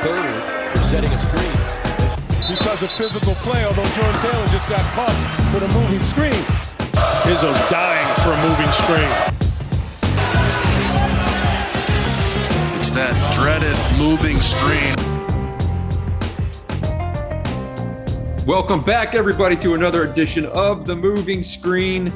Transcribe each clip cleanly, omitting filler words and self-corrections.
third for setting a screen. Because of physical play, although Jordan Taylor just got caught with a moving screen. Izzo's dying for a moving screen. It's that dreaded moving screen. Welcome back, everybody, to another edition of the Moving Screen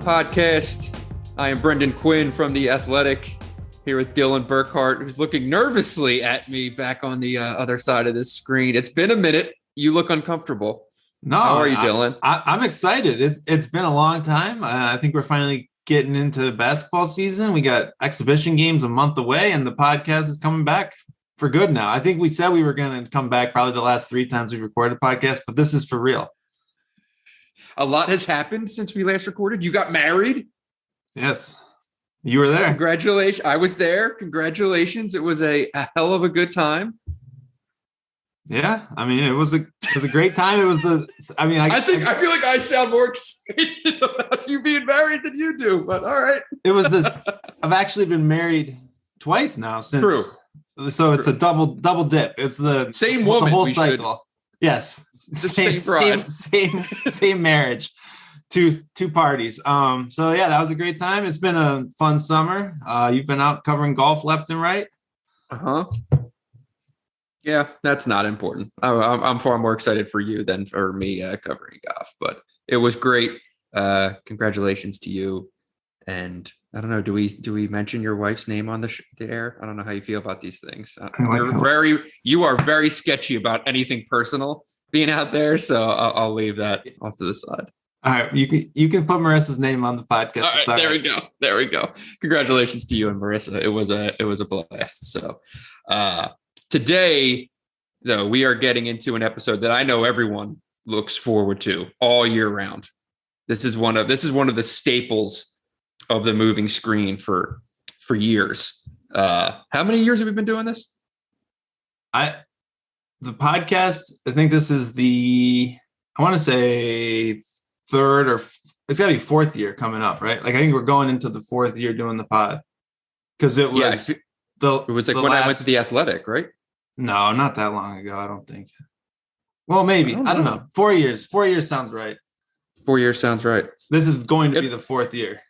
podcast. I am Brendan Quinn from The Athletic, here with Dylan Burkhart, who's looking nervously at me back on the other side of this screen. It's been a minute. You look uncomfortable. No, how are you, Dylan? I'm excited. It's been a long time. I think we're finally getting into basketball season. We got exhibition games a month away, and the podcast is coming back for good now. I think we said we were going to come back probably the last 3 times we've recorded a podcast, but this is for real. A lot has happened since we last recorded. You got married. Yes. You were there. Congratulations. I was there. Congratulations. It was a hell of a good time. Yeah. I mean, it was a great time. It was I feel like I sound more excited about you being married than you do, but all right. It was this, I've actually been married twice now since. True. So it's a double dip. It's the same woman. The whole cycle. Yes. Same marriage. Two parties. So yeah, that was a great time. It's been a fun summer. You've been out covering golf left and right. Yeah, that's not important. I'm far more excited for you than for me covering golf, but it was great. Congratulations to you. And I don't know, do we mention your wife's name on the air? I don't know how you feel about these things. You are very sketchy about anything personal being out there, so I'll leave that off to the side. All right, you can put Marissa's name on the podcast. All right, there we go. Congratulations to you and Marissa. It was a blast. So today, though, we are getting into an episode that I know everyone looks forward to all year round. This is one of the staples of the Moving Screen for years. How many years have we been doing this? The podcast, I think this is I want to say third or it's got to be fourth year coming up, right? Like I think we're going into the fourth year doing the pod because it was it was like when I went to The Athletic, right? No, not that long ago. I don't think. Well, maybe. I don't know. 4 years. 4 years sounds right. 4 years sounds right. This is going to be the fourth year.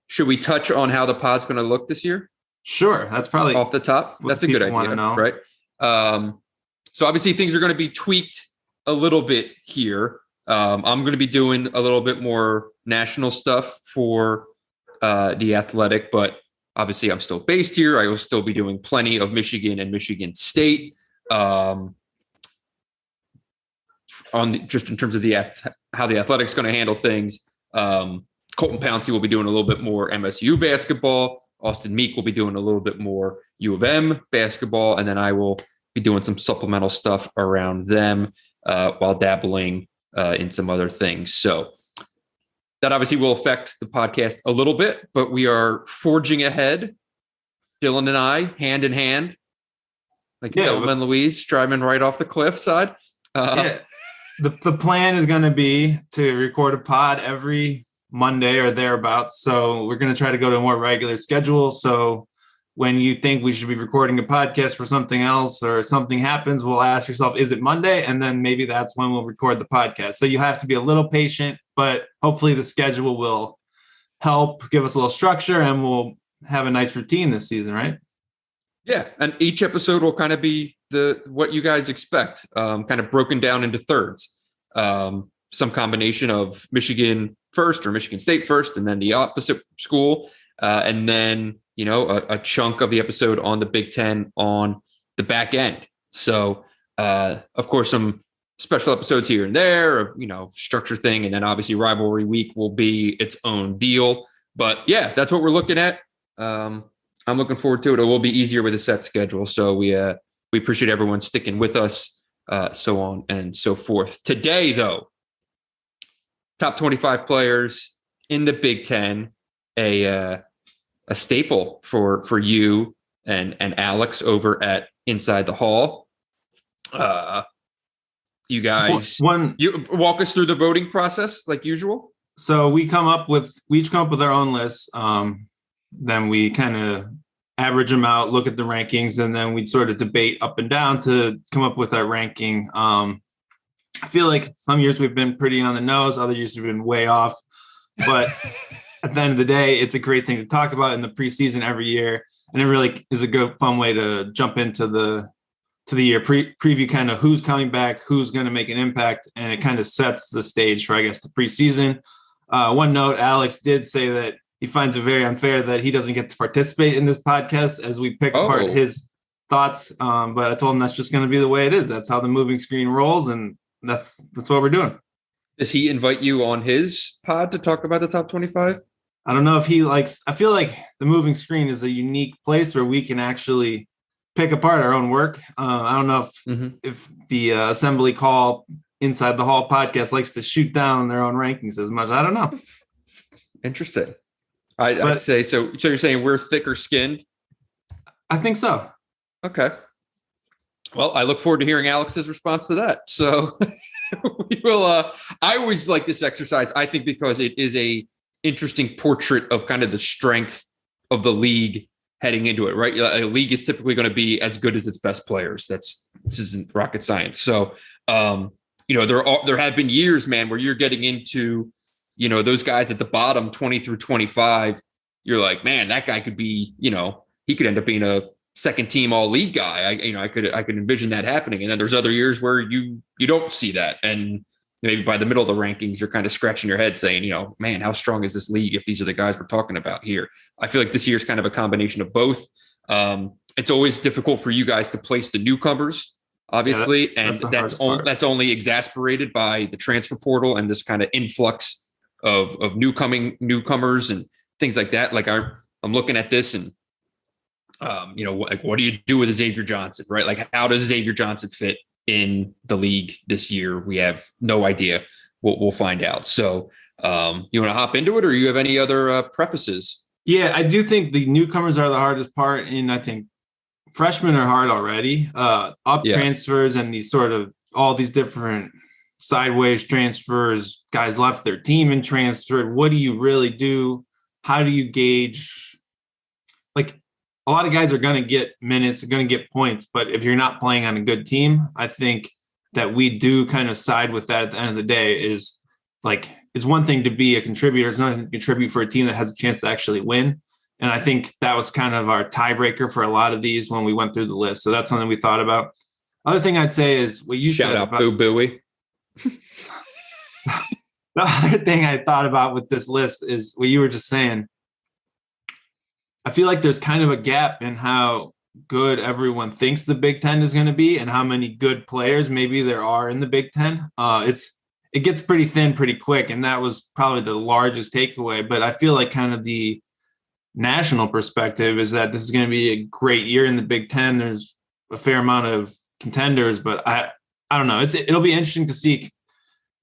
Should we touch on how the pod's going to look this year? Sure. That's probably off the top. That's a good idea, right? So obviously things are going to be tweaked a little bit here. I'm going to be doing a little bit more national stuff for The Athletic, but obviously I'm still based here. I will still be doing plenty of Michigan and Michigan State just in terms of how The Athletic's going to handle things. Colton Pouncey will be doing a little bit more MSU basketball. Austin Meek will be doing a little bit more U of M basketball. And then I will be doing some supplemental stuff around them while dabbling in some other things. So that obviously will affect the podcast a little bit, but we are forging ahead. Dylan and I, hand in hand, like Thelma and Louise driving right off the cliffside. The plan is going to be to record a pod every Monday or thereabouts. So we're going to try to go to a more regular schedule. So when you think we should be recording a podcast for something else or something happens, we'll ask yourself, is it Monday? And then maybe that's when we'll record the podcast. So you have to be a little patient, but hopefully the schedule will help give us a little structure and we'll have a nice routine this season, right? Yeah. And each episode will kind of be what you guys expect, kind of broken down into thirds. Some combination of Michigan first or Michigan State first, and then the opposite school. And then, a chunk of the episode on the Big Ten on the back end. So, of course, some special episodes here and there, structure thing. And then obviously rivalry week will be its own deal. But yeah, that's what we're looking at. I'm looking forward to it. It will be easier with a set schedule. So we appreciate everyone sticking with us, so on and so forth. Today, though, top 25 players in the Big Ten, a staple for you and Alex over at Inside the Hall. You guys, you walk us through the voting process like usual. So we each come up with our own list. Then we kind of average them out, look at the rankings, and then we'd sort of debate up and down to come up with our ranking. I feel like some years we've been pretty on the nose, other years we've been way off. But at the end of the day, it's a great thing to talk about in the preseason every year. And it really is a good, fun way to jump into the year preview, kind of who's coming back, who's going to make an impact. And it kind of sets the stage for, I guess, the preseason. One note, Alex did say that he finds it very unfair that he doesn't get to participate in this podcast as we pick apart his thoughts. But I told him that's just going to be the way it is. That's how the moving screen rolls. And that's what we're doing. Does he invite you on his pod to talk about the top 25? I don't know if he likes, I feel like the moving screen is a unique place where we can actually pick apart our own work. I don't know if the Assembly Call Inside the Hall podcast likes to shoot down their own rankings as much. I don't know. Interesting. I'd say so. So you're saying we're thicker skinned? I think so. Okay. Well, I look forward to hearing Alex's response to that. So we will. I always like this exercise, I think, because it is a interesting portrait of kind of the strength of the league heading into it, right? A league is typically going to be as good as its best players. This isn't rocket science. So, there have been years, man, where you're getting into, those guys at the bottom, 20 through 25. You're like, man, that guy could be, he could end up being a second team all league guy. I could envision that happening. And then there's other years where you don't see that. And maybe by the middle of the rankings, you're kind of scratching your head saying, man, how strong is this league if these are the guys we're talking about here? I feel like this year's kind of a combination of both. It's always difficult for you guys to place the newcomers, obviously. And that's only exasperated by the transfer portal and this kind of influx of newcomers and things like that. Like I'm looking at this and, what do you do with Xavier Johnson, right? Like, how does Xavier Johnson fit in the league this year? We have no idea. We'll find out. So you want to hop into it, or you have any other prefaces? Yeah, I do think the newcomers are the hardest part. And I think freshmen are hard already. Transfers and these sort of all these different sideways transfers, guys left their team and transferred. What do you really do? How do you gauge? Like, a lot of guys are going to get minutes, are going to get points, but if you're not playing on a good team, I think that we do kind of side with that at the end of the day. Is like, it's one thing to be a contributor. It's another thing to contribute for a team that has a chance to actually win. And I think that was kind of our tiebreaker for a lot of these when we went through the list. So that's something we thought about. Other thing I'd say is what you shout out Boo Booey. The other thing I thought about with this list is what you were just saying. I feel like there's kind of a gap in how good everyone thinks the Big Ten is going to be and how many good players maybe there are in the Big Ten. It gets pretty thin pretty quick, and that was probably the largest takeaway. But I feel like kind of the national perspective is that this is going to be a great year in the Big Ten. There's a fair amount of contenders, but I don't know. It'll be interesting to see.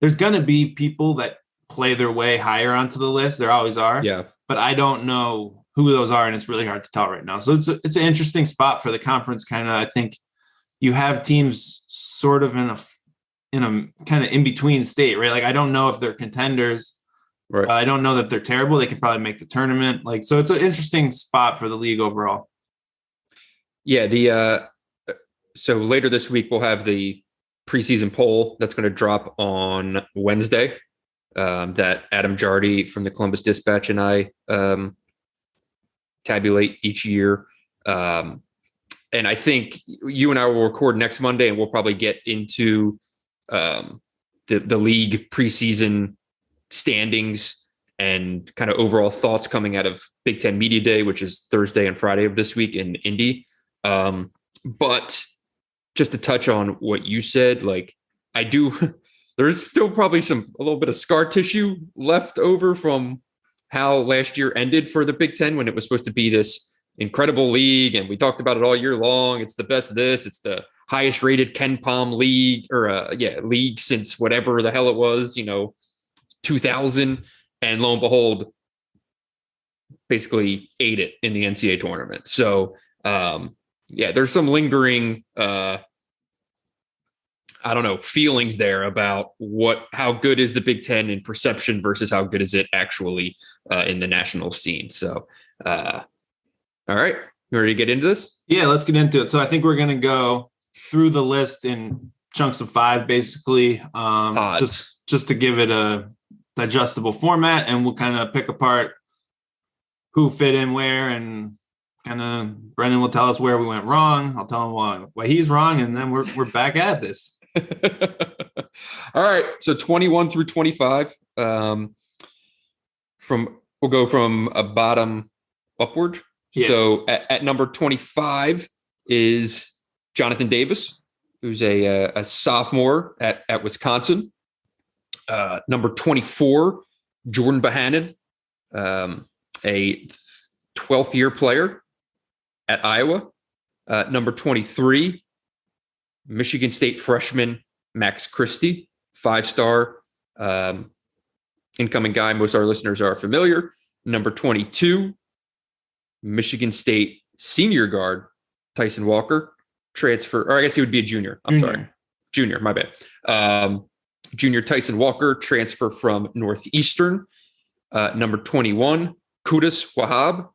There's going to be people that play their way higher onto the list. There always are. Yeah. But I don't know who those are, and it's really hard to tell right now. So it's an interesting spot for the conference. Kind of, I think you have teams sort of in a kind of in between state, right? Like, I don't know if they're contenders. Right. I don't know that they're terrible. They could probably make the tournament. Like, so it's an interesting spot for the league overall. Yeah. So later this week, we'll have the preseason poll that's going to drop on Wednesday. That Adam Jardy from the Columbus Dispatch and I tabulate each year. And I think you and I will record next Monday, and we'll probably get into the league preseason standings and kind of overall thoughts coming out of Big Ten Media Day, which is Thursday and Friday of this week in Indy. But just to touch on what you said, like, there's still probably a little bit of scar tissue left over from how last year ended for the Big Ten, when it was supposed to be this incredible league. And we talked about it all year long. It's the best of this. It's the highest rated Ken Palm league league since whatever the hell it was, 2000. And lo and behold, basically ate it in the NCAA tournament. So there's some lingering, feelings there about how good is the Big Ten in perception versus how good is it actually in the national scene. So, all right, You ready to get into this? Yeah, let's get into it. So I think we're going to go through the list in chunks of 5, basically, just to give it a digestible format, and we'll kind of pick apart who fit in where, and kind of Brendan will tell us where we went wrong. I'll tell him why he's wrong, and then we're back at this. All right, so 21 through 25. We'll go from a bottom upward. Yeah. So at number 25 is Jonathan Davis, who's a sophomore at Wisconsin. Number 24, Jordan Bohannon, a 12th year player at Iowa. Number 23, Michigan State freshman Max Christie, 5-star incoming guy. Most of our listeners are familiar. Number 22, Michigan State senior guard Tyson Walker, transfer, or I guess he would be a junior. Junior, my bad. Junior Tyson Walker, transfer from Northwestern. Number 21, Qudus Wahab,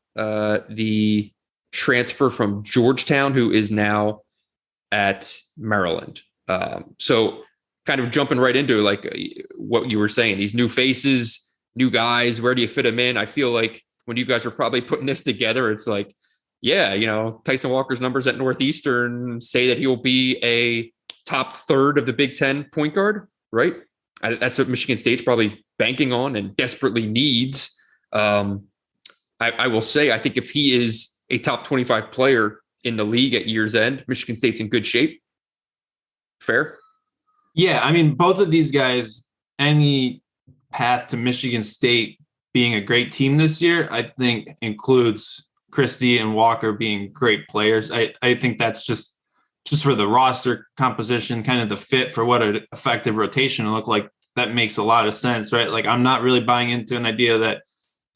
the transfer from Georgetown, who is now at Maryland. So kind of jumping right into like what you were saying, these new faces, new guys, where do you fit them in? I feel like when you guys are probably putting this together, it's like, yeah, Tyson Walker's numbers at Northeastern say that he will be a top third of the Big Ten point guard, right? That's what Michigan State's probably banking on and desperately needs. I will say, I think if he is a top 25 player in the league at year's end, Michigan State's in good shape. Fair? Yeah, I mean, both of these guys, any path to Michigan State being a great team this year, I think includes Christie and Walker being great players. I think that's just for the roster composition, kind of the fit for what an effective rotation will look like. That makes a lot of sense, right? Like, I'm not really buying into an idea that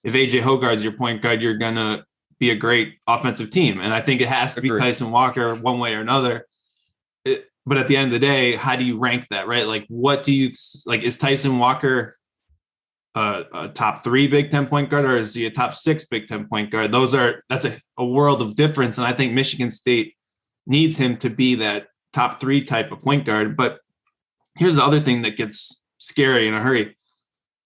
if AJ Hoggard's your point guard, you're going to be a great offensive team. And I think it has to be Tyson Walker one way or another. But at the end of the day, how do you rank that, right? Like, what do you like? Is Tyson Walker a top 3 Big Ten point guard, or is he a top 6 Big Ten point guard? That's a world of difference. And I think Michigan State needs him to be that top 3 type of point guard. But here's the other thing that gets scary in a hurry.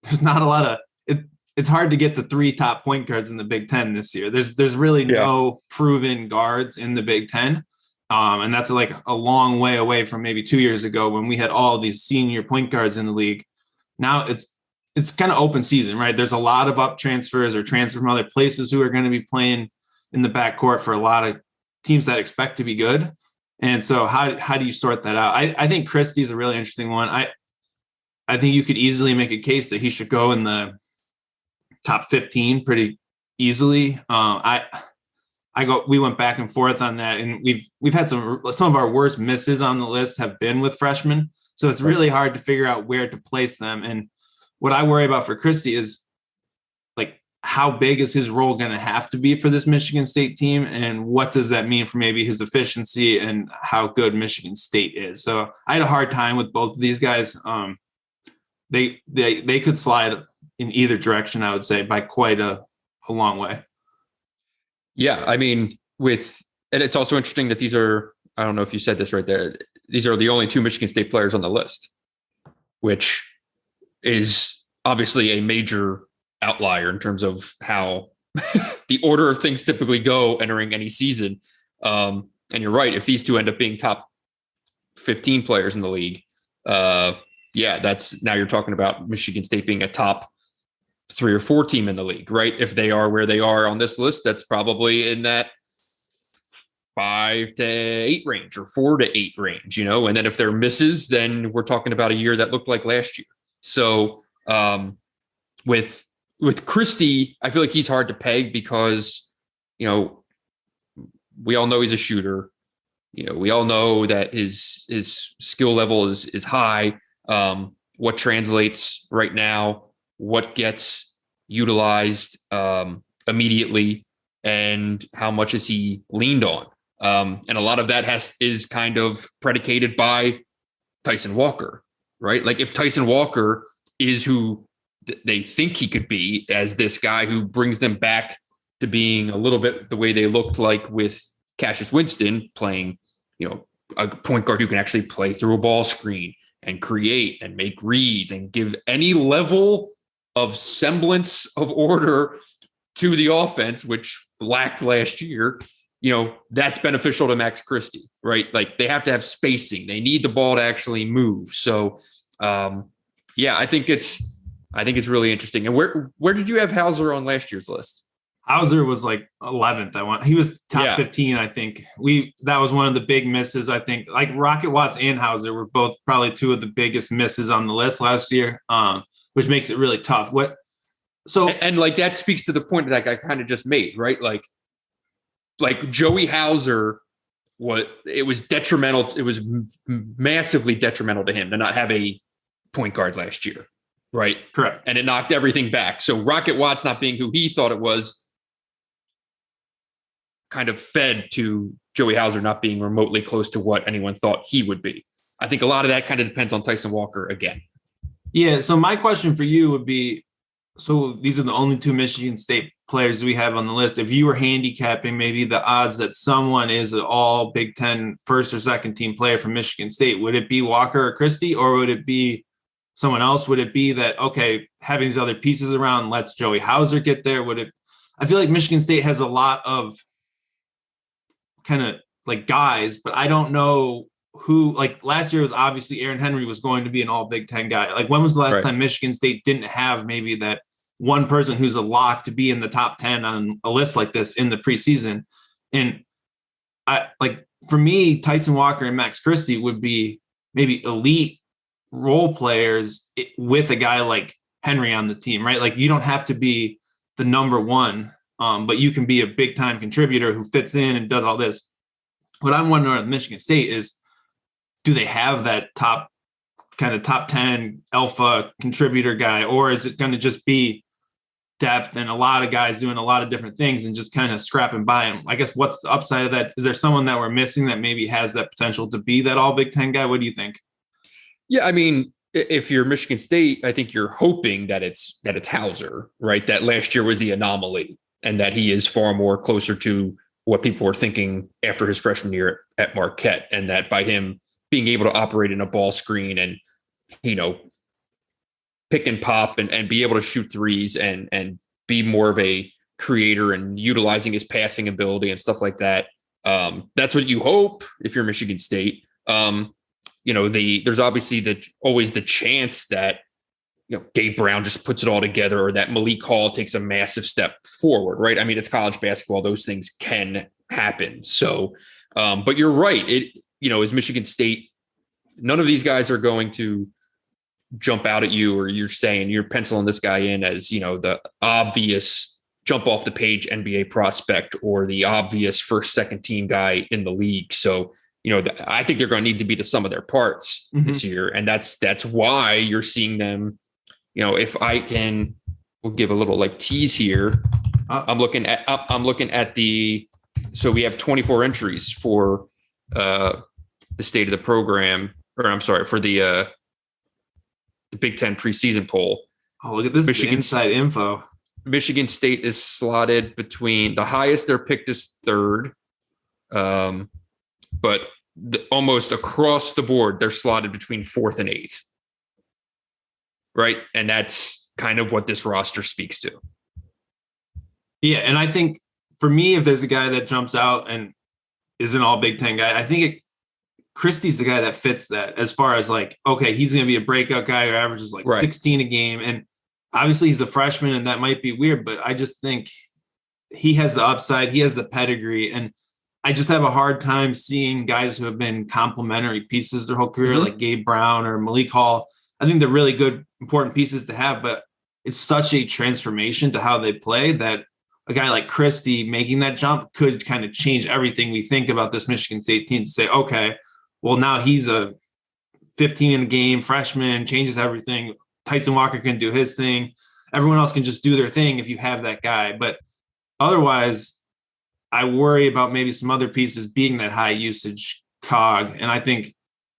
There's not a lot of it. It's hard to get the 3 top point guards in the Big Ten this year. There's really no proven guards in the Big Ten. And that's like a long way away from maybe 2 years ago when we had all these senior point guards in the league. Now it's kind of open season, right? There's a lot of up transfers or transfer from other places who are going to be playing in the backcourt for a lot of teams that expect to be good. And so how do you sort that out? I think Christie's a really interesting one. I think you could easily make a case that he should go in the top 15 pretty easily. We went back and forth on that, and we've had some of our worst misses on the list have been with freshmen. So it's really hard to figure out where to place them. And what I worry about for Christie is, like, how big is his role going to have to be for this Michigan State team? And what does that mean for maybe his efficiency and how good Michigan State is? So I had a hard time with both of these guys. They could slide in either direction, I would say, by quite a long way. Yeah, I mean, and it's also interesting that these are, I don't know if you said this right there, these are the only 2 Michigan State players on the list, which is obviously a major outlier in terms of how the order of things typically go entering any season. And you're right, if these 2 end up being top 15 players in the league, that's now you're talking about Michigan State being a top 3 or 4 team in the league, right? If they are where they are on this list, that's probably in that 5 to 8 range or 4 to 8 range, and then if they're misses, then we're talking about a year that looked like last year. So with Christie, I feel like he's hard to peg because, we all know he's a shooter. We all know that his skill level is high. What translates right now, what gets utilized immediately, and how much is he leaned on? And a lot of that is kind of predicated by Tyson Walker, right? Like, if Tyson Walker is who they think he could be as this guy who brings them back to being a little bit the way they looked like with Cassius Winston playing, a point guard who can actually play through a ball screen and create and make reads and give any level of semblance of order to the offense, which lacked last year. That's beneficial to Max Christie, right? Like they have to have spacing. They need the ball to actually move. So, I think it's really interesting. And where did you have Hauser on last year's list? Hauser was like 11th. He was top 15. I think that was one of the big misses. I think like Rocket Watts and Hauser were both probably two of the biggest misses on the list last year, which makes it really tough. And like that speaks to the point that I kind of just made, right? Like Joey Hauser was detrimental. It was massively detrimental to him to not have a point guard last year. Right. Correct. And it knocked everything back. So Rocket Watts not being who he thought it was kind of fed to Joey Hauser not being remotely close to what anyone thought he would be. I think a lot of that kind of depends on Tyson Walker again. Yeah. So my question for you would be, so these are the only two Michigan State players we have on the list. If you were handicapping maybe the odds that someone is an all Big Ten first or second team player from Michigan State, would it be Walker or Christie, or would it be someone else? Would it be that, okay, having these other pieces around lets Joey Hauser get there? I feel like Michigan State has a lot of kind of like guys, but I don't know who. Like last year was obviously Aaron Henry was going to be an all Big Ten guy. Like when was the last time Michigan State didn't have maybe that one person who's a lock to be in the top 10 on a list like this in the preseason? And for me, Tyson Walker and Max Christie would be maybe elite role players with a guy like Henry on the team, right? Like you don't have to be the number one, but you can be a big time contributor who fits in and does all this. What I'm wondering at Michigan State is, do they have that top 10 alpha contributor guy, or is it going to just be depth and a lot of guys doing a lot of different things and just kind of scrapping by them? I guess what's the upside of that? Is there someone that we're missing that maybe has that potential to be that all Big Ten guy? What do you think? Yeah, I mean, if you're Michigan State, I think you're hoping that it's Hauser, right? That last year was the anomaly and that he is far more closer to what people were thinking after his freshman year at Marquette, and that by him being able to operate in a ball screen and, pick and pop and be able to shoot threes and be more of a creator and utilizing his passing ability and stuff like that. That's what you hope if you're Michigan State. There's obviously always the chance that, Gabe Brown just puts it all together, or that Malik Hall takes a massive step forward, right? I mean, it's college basketball. Those things can happen. So, but you're right. Is Michigan State, none of these guys are going to jump out at you, or you're saying you're penciling this guy in as, the obvious jump off the page NBA prospect or the obvious first, second team guy in the league. So, I think they're going to need to be the sum of their parts this year. And that's why you're seeing them, if we'll give a little like tease here. I'm looking at so we have 24 entries for the state of the program, or I'm sorry, for the Big Ten preseason poll. Oh, look at this inside info. Michigan State is slotted between the highest they're picked is third. But almost across the board, they're slotted between fourth and eighth. Right. And that's kind of what this roster speaks to. Yeah. And I think for me, if there's a guy that jumps out and is an all Big Ten guy, I think Christie's the guy that fits that, as far as like, okay, he's going to be a breakout guy who averages like 16 a game. And obviously he's a freshman and that might be weird, but I just think he has the upside. He has the pedigree. And I just have a hard time seeing guys who have been complementary pieces their whole career, like Gabe Brown or Malik Hall. I think they're really good, important pieces to have, but it's such a transformation to how they play that a guy like Christie making that jump could kind of change everything we think about this Michigan State team, to say, okay, well, now he's a 15 a game freshman, changes everything. Tyson Walker can do his thing. Everyone else can just do their thing if you have that guy. But otherwise, I worry about maybe some other pieces being that high usage cog. And I think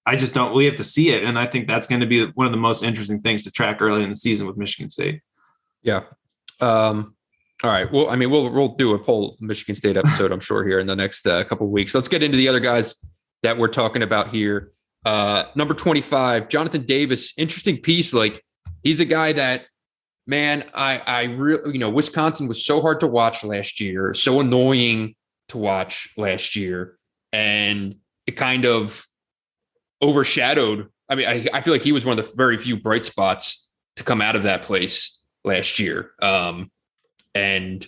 we have to see it. And I think that's going to be one of the most interesting things to track early in the season with Michigan State. Yeah. All right. Well, I mean, we'll do a poll Michigan State episode, I'm sure, here in the next couple of weeks. Let's get into the other guys that we're talking about here. Number 25, Jonathan Davis. Interesting piece. Like, he's a guy that, man, I really, Wisconsin was so hard to watch last year, so annoying to watch last year, and it kind of overshadowed. I mean, I feel like he was one of the very few bright spots to come out of that place last year. And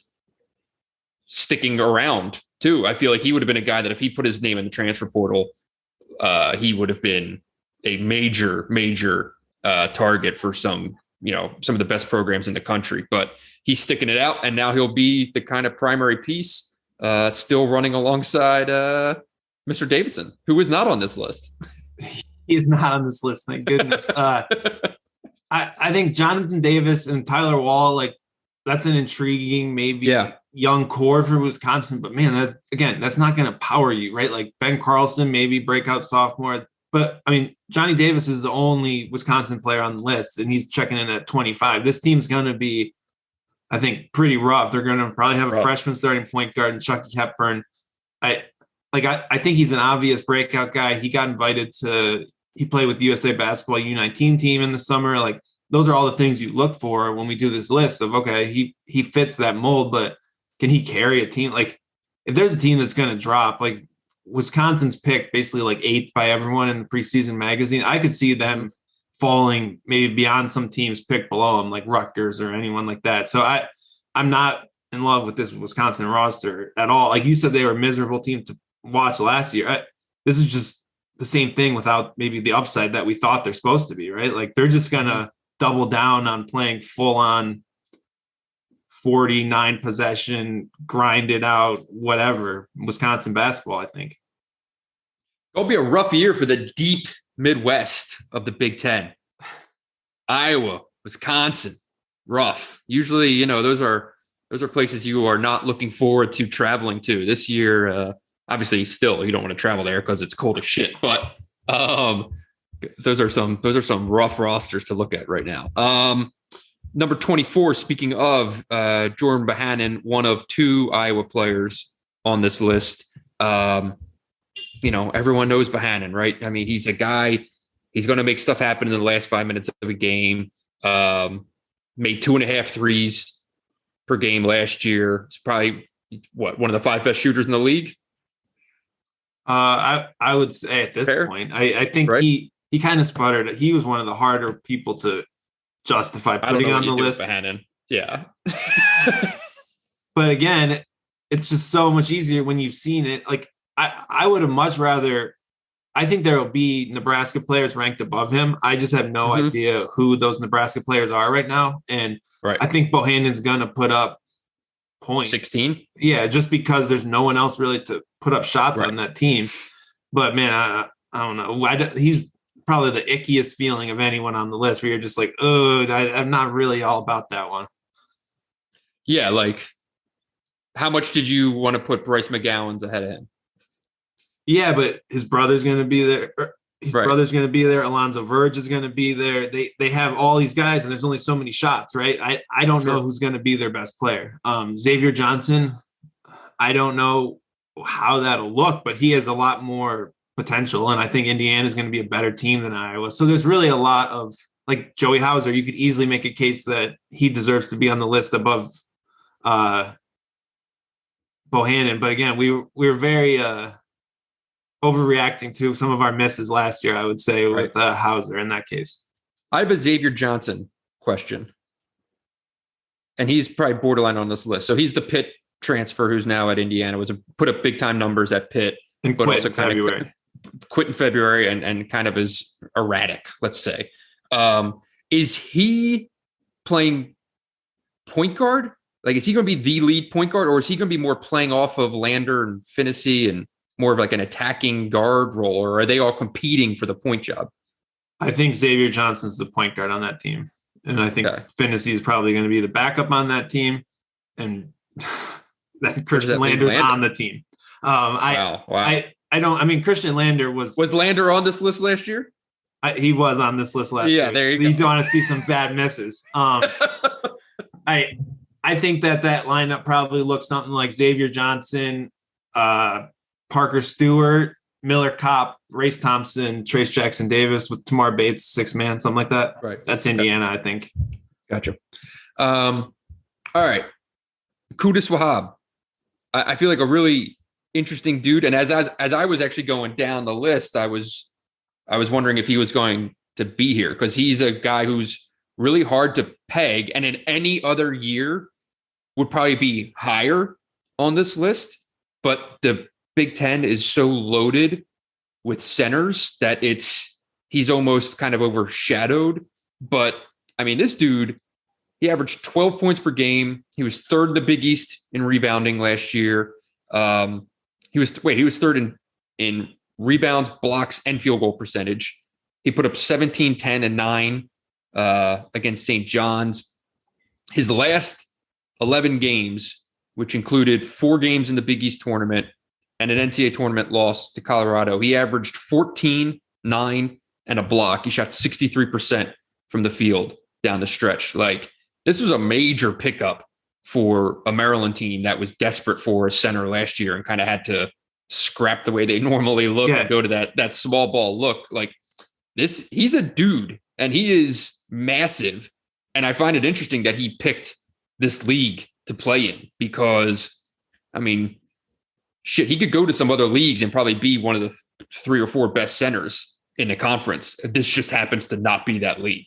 sticking around too. I feel like he would have been a guy that if he put his name in the transfer portal, he would have been a major target for some of the best programs in the country. But he's sticking it out, and now he'll be the kind of primary piece, still running alongside Mr. Davison, who is not on this list. He is not on this list, thank goodness. I think Jonathan Davis and Tyler Wall, like, that's an intriguing, maybe young core for Wisconsin, but man, that's not going to power you, right? Like Ben Carlson, maybe breakout sophomore, but I mean, Johnny Davis is the only Wisconsin player on the list, and he's checking in at 25. This team's going to be, I think, pretty rough. They're going to probably have a freshman starting point guard and Chucky Hepburn. I think he's an obvious breakout guy. He got invited he played with the USA basketball U19 team in the summer. Like, those are all the things you look for when we do this list of, okay, he fits that mold, but can he carry a team? Like, if there's a team that's going to drop, like Wisconsin's picked basically like 8th by everyone in the preseason magazine, I could see them falling maybe beyond some teams picked below them, like Rutgers or anyone like that. So I'm not in love with this Wisconsin roster at all. Like you said, they were a miserable team to watch last year. This is just the same thing without maybe the upside that we thought they're supposed to be, right? Like, they're just going to double down on playing full on 49 possession, grinded out, whatever Wisconsin basketball, I think. It'll be a rough year for the deep Midwest of the Big Ten. Iowa, Wisconsin, rough. Usually, those are places you are not looking forward to traveling to. This year, obviously, still you don't want to travel there because it's cold as shit. But those are some rough rosters to look at right now. Number 24, speaking of Jordan Bohannon, one of 2 Iowa players on this list. Everyone knows Bohannon, right? I mean, he's a guy, he's going to make stuff happen in the last 5 minutes of a game. Made 2.5 threes per game last year. It's probably one of the 5 best shooters in the league. I would say at this point, I think right? He kind of sputtered. He was one of the harder people to justify putting on the list. Bohannon. Yeah. But again, it's just so much easier when you've seen it. Like, I would have much rather, I think there will be Nebraska players ranked above him. I just have no idea who those Nebraska players are right now. And I think Bohannon's going to put up points. 16? Yeah, just because there's no one else really to put up shots on that team. But man, I don't know. He's probably the ickiest feeling of anyone on the list where you're just like, oh, I'm not really all about that one. Yeah, like, how much did you want to put Bryce McGowan's ahead of him? Yeah, but his brother's going to be there. His brother's going to be there. Alonzo Verge is going to be there. They have all these guys, and there's only so many shots, right? I don't know who's going to be their best player. Xavier Johnson, I don't know how that'll look, but he has a lot more potential, and I think Indiana is going to be a better team than Iowa. So there's really a lot of, like, Joey Hauser, you could easily make a case that he deserves to be on the list above Bohannon. But again, we were very overreacting to some of our misses last year, I would say, with Hauser in that case. I have a Xavier Johnson question, and he's probably borderline on this list. So he's the Pitt transfer who's now at Indiana, put up big time numbers at Pitt, and but also kind of quit in February and kind of is erratic, let's say. Is he playing point guard? Like, is he going to be the lead point guard, or is he going to be more playing off of Lander and Finney and more of like an attacking guard role, or are they all competing for the point job? I think Xavier Johnson's the point guard on that team. And I think Finney is probably going to be the backup on that team. And then Christian Lander's on the team. Wow. Christian Lander was Lander on this list last year? He was on this list last year. Yeah, there you go. You don't want to see some bad misses. I I think that lineup probably looks something like Xavier Johnson, Parker Stewart, Miller Kopp, Race Thompson, Trace Jackson Davis with Tamar Bates, 6-man, something like that. Right. That's Indiana, I think. Gotcha. All right. Qudus Wahab. I feel like a really interesting dude. And as I was actually going down the list, I was wondering if he was going to be here, because he's a guy who's really hard to peg, and in any other year would probably be higher on this list. But the Big Ten is so loaded with centers that he's almost kind of overshadowed. But I mean, this dude, he averaged 12 points per game. He was third in the Big East in rebounding last year. He was third in rebounds, blocks, and field goal percentage. He put up 17, 10, and 9 against St. John's. His last 11 games, which included 4 games in the Big East tournament and an NCAA tournament loss to Colorado, he averaged 14, 9, and a block. He shot 63% from the field down the stretch. Like, this was a major pickup for a Maryland team that was desperate for a center last year and kind of had to scrap the way they normally look and go to that small ball look. Like, he's a dude, and he is massive. And I find it interesting that he picked this league to play in, because, I mean, shit, he could go to some other leagues and probably be one of the 3 or 4 best centers in the conference. This just happens to not be that league.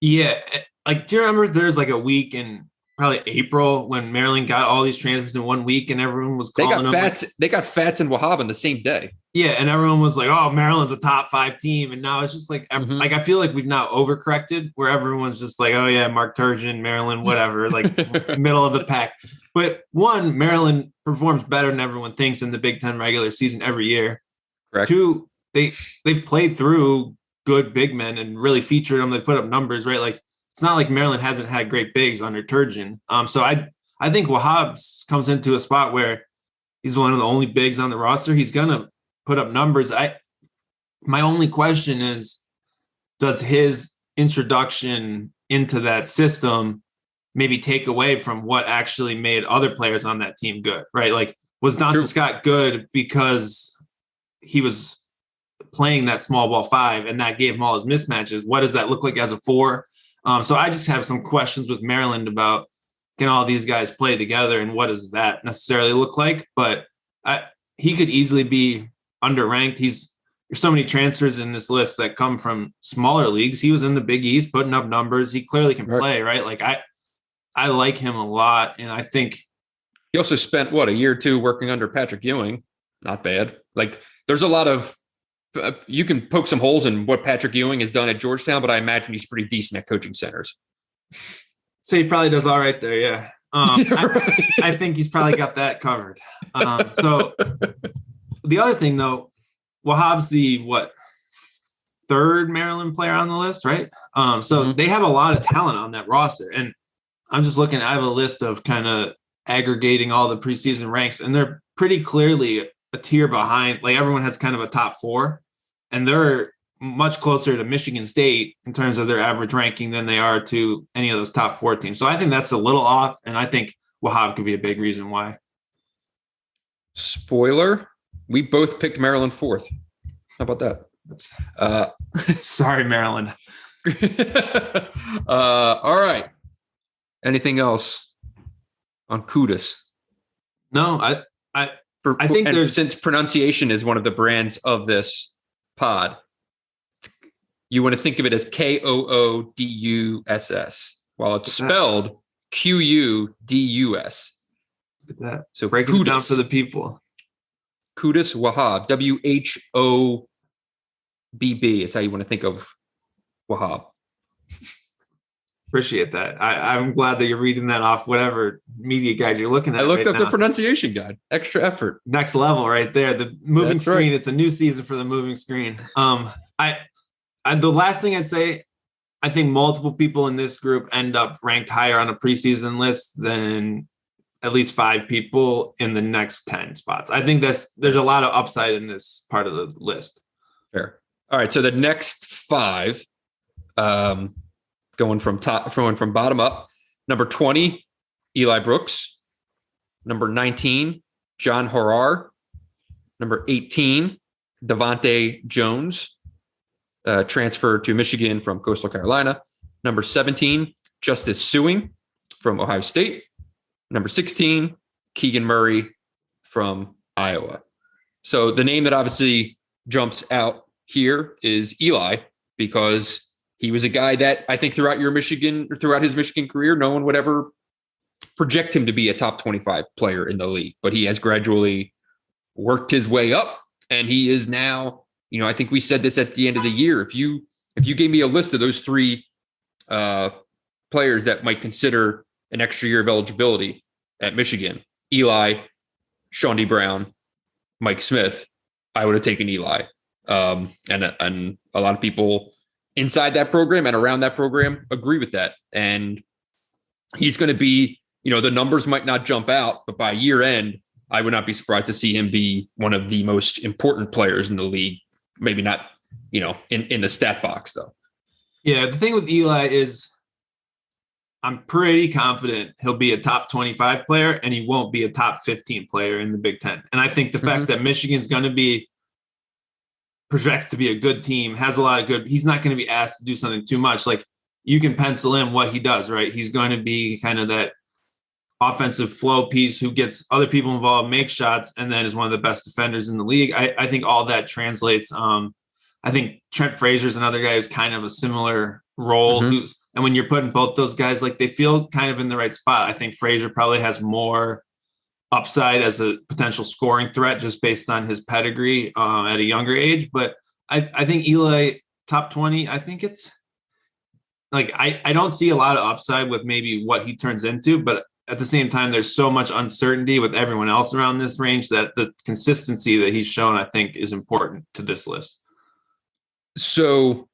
Yeah. Like, do you remember there's like a week in probably April when Maryland got all these transfers in 1 week and everyone was calling them? They got Fats and Wahab on the same day. Yeah, and everyone was like, "Oh, Maryland's a top 5 team," and now it's just like, like I feel like we've now overcorrected, where everyone's just like, "Oh yeah, Mark Turgeon, Maryland, whatever," like middle of the pack. But Maryland performs better than everyone thinks in the Big Ten regular season every year. Correct. 2, they've played through good big men and really featured them. They put up numbers, right? Like, it's not like Maryland hasn't had great bigs under Turgeon. So I think Wahab comes into a spot where he's one of the only bigs on the roster. He's gonna put up numbers. My only question is, does his introduction into that system maybe take away from what actually made other players on that team good, right? Like, was Donta Scott good because he was playing that small ball 5 and that gave him all his mismatches? What does that look like as a 4? So I just have some questions with Maryland about, can all these guys play together and what does that necessarily look like? But he could easily be underranked. There's so many transfers in this list that come from smaller leagues. He was in the Big East putting up numbers. He clearly can play, right? Like, I like him a lot. And I think he also spent a year or 2 working under Patrick Ewing. Not bad. Like, there's a lot of, you can poke some holes in what Patrick Ewing has done at Georgetown, but I imagine he's pretty decent at coaching centers. So he probably does all right there. Yeah. I think he's probably got that covered. So the other thing though, Wahab's the 3rd Maryland player on the list, right? So they have a lot of talent on that roster. And I'm just looking, I have a list of kind of aggregating all the preseason ranks, and they're pretty clearly a tier behind. Like, everyone has kind of a top 4, and they're much closer to Michigan State in terms of their average ranking than they are to any of those top 4 teams. So I think that's a little off, and I think Wahab could be a big reason why. Spoiler, we both picked Maryland 4th. How about that? Sorry, Maryland. All right. Anything else on Qudus? No, I think there's, since pronunciation is one of the brands of this pod, you want to think of it as Koodus, while it's spelled Qudus. Look at that. So breaking it down for the people. Qudus Wahab, Whobb is how you want to think of Wahab. Appreciate that. I'm glad that you're reading that off whatever media guide you're looking at. I looked up the pronunciation guide. Extra effort. Next level right there. The moving screen. Right. It's a new season for the moving screen. The last thing I'd say, I think multiple people in this group end up ranked higher on a preseason list than at least 5 people in the next 10 spots. I think there's a lot of upside in this part of the list. Fair. All right. So the next 5, going from bottom up, number 20, Eli Brooks. Number 19, John Herrera. Number 18, Devonte Jones, transferred to Michigan from Coastal Carolina. Number 17, Justice Suing from Ohio State. Number 16, Keegan Murray from Iowa. So the name that obviously jumps out here is Eli, because he was a guy that I think throughout his Michigan career, no one would ever project him to be a top 25 player in the league, but he has gradually worked his way up, and he is now, I think we said this at the end of the year. If you gave me a list of those three players that might consider an extra year of eligibility at Michigan, Eli, Sean D. Brown, Mike Smith, I would have taken Eli. And a lot of people inside that program and around that program agree with that. And he's going to be, the numbers might not jump out, but by year end, I would not be surprised to see him be one of the most important players in the league. Maybe not, in the stat box though. Yeah. The thing with Eli is I'm pretty confident he'll be a top 25 player and he won't be a top 15 player in the Big Ten. And I think the fact that Michigan's going to projects to be a good team, has a lot of good, he's not going to be asked to do something too much. Like, you can pencil in what he does, right? He's going to be kind of that offensive flow piece who gets other people involved, makes shots, and then is one of the best defenders in the league. I think all that translates. I think Trent Fraser is another guy who's kind of a similar role. And when you're putting both those guys, like, they feel kind of in the right spot. I think Fraser probably has more upside as a potential scoring threat just based on his pedigree at a younger age. But I think Eli top 20, I think it's like, I don't see a lot of upside with maybe what he turns into, but at the same time, there's so much uncertainty with everyone else around this range that the consistency that he's shown, I think, is important to this list. So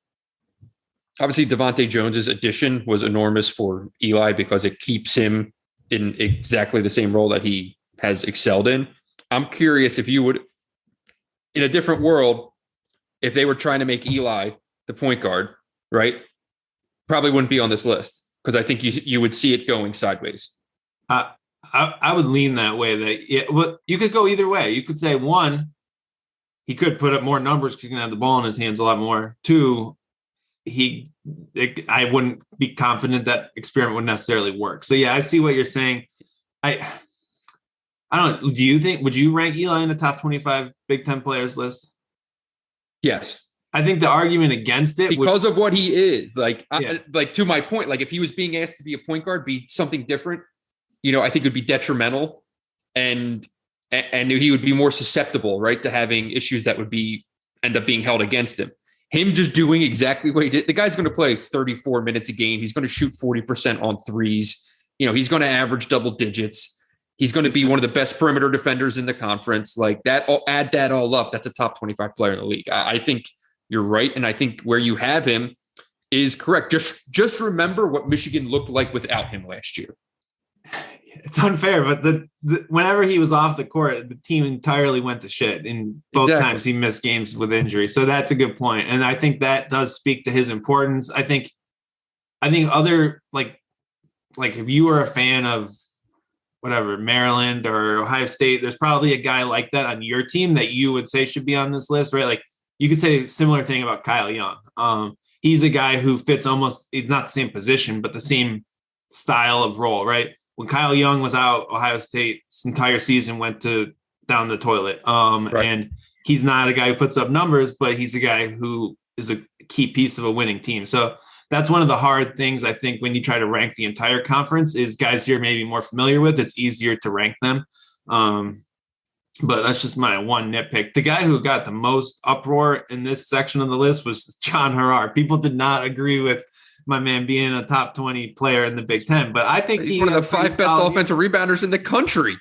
obviously Devonte Jones's addition was enormous for Eli because it keeps him in exactly the same role that he has excelled in. I'm curious if you would, in a different world, if they were trying to make Eli the point guard, right? Probably wouldn't be on this list, because I think you would see it going sideways. I would lean that way. That you could go either way. You could say, one, he could put up more numbers because he can have the ball in his hands a lot more. Two, I wouldn't be confident that experiment would necessarily work. So yeah, I see what you're saying. I don't know. Would you rank Eli in the top 25 Big Ten players list? Yes. I think the argument against it because of what he is, to my point, like, if he was being asked to be a point guard, be something different, I think it would be detrimental, and he would be more susceptible, right, to having issues that would end up being held against him. Him just doing exactly what he did. The guy's going to play 34 minutes a game. He's going to shoot 40% on threes. He's going to average double digits. He's going to be one of the best perimeter defenders in the conference. Like that, add that all up, that's a top 25 player in the league. I think you're right, and I think where you have him is correct. Just remember what Michigan looked like without him last year. It's unfair, but whenever he was off the court, the team entirely went to shit. And both times he missed games with injury. So that's a good point. And I think that does speak to his importance. I think other, like if you were a fan of whatever, Maryland or Ohio State, there's probably a guy like that on your team that you would say should be on this list, right? Like, you could say a similar thing about Kyle Young. He's a guy who fits almost, not the same position, but the same style of role, right? When Kyle Young was out, Ohio State's entire season went down the toilet. Right. And he's not a guy who puts up numbers, but he's a guy who is a key piece of a winning team. So that's one of the hard things, I think, when you try to rank the entire conference, is guys you're maybe more familiar with. It's easier to rank them. But that's just my one nitpick. The guy who got the most uproar in this section of the list was John Herrera. People did not agree with my man being a top 20 player in the Big Ten, but I think he's one of the 5 best offensive rebounders in the country.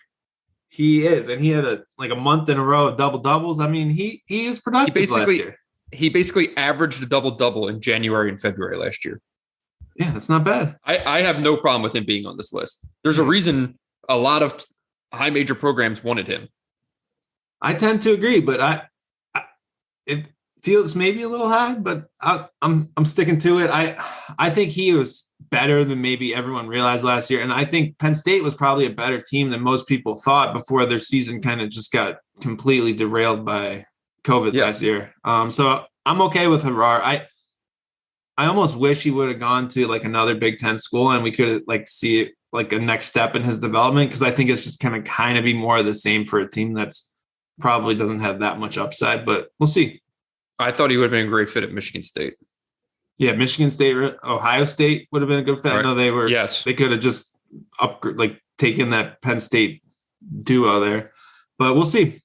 He is, and he had a month in a row of double doubles. I mean, he was productive last year. He basically averaged a double double in January and February last year. Yeah, that's not bad. I have no problem with him being on this list. There's a reason a lot of high major programs wanted him. I tend to agree, but it feels maybe a little high, but I'm sticking to it. I think he was better than maybe everyone realized last year. And I think Penn State was probably a better team than most people thought before their season kind of just got completely derailed by COVID last year. So I'm okay with Herrera. I almost wish he would have gone to like another Big Ten school and we could like see it like a next step in his development, because I think it's just kind of be more of the same for a team that's probably doesn't have that much upside, but we'll see. I thought he would have been a great fit at Michigan State. Yeah, Michigan State, Ohio State would have been a good fit. Right. I know they were. Yes, they could have just taken that Penn State duo there, but we'll see.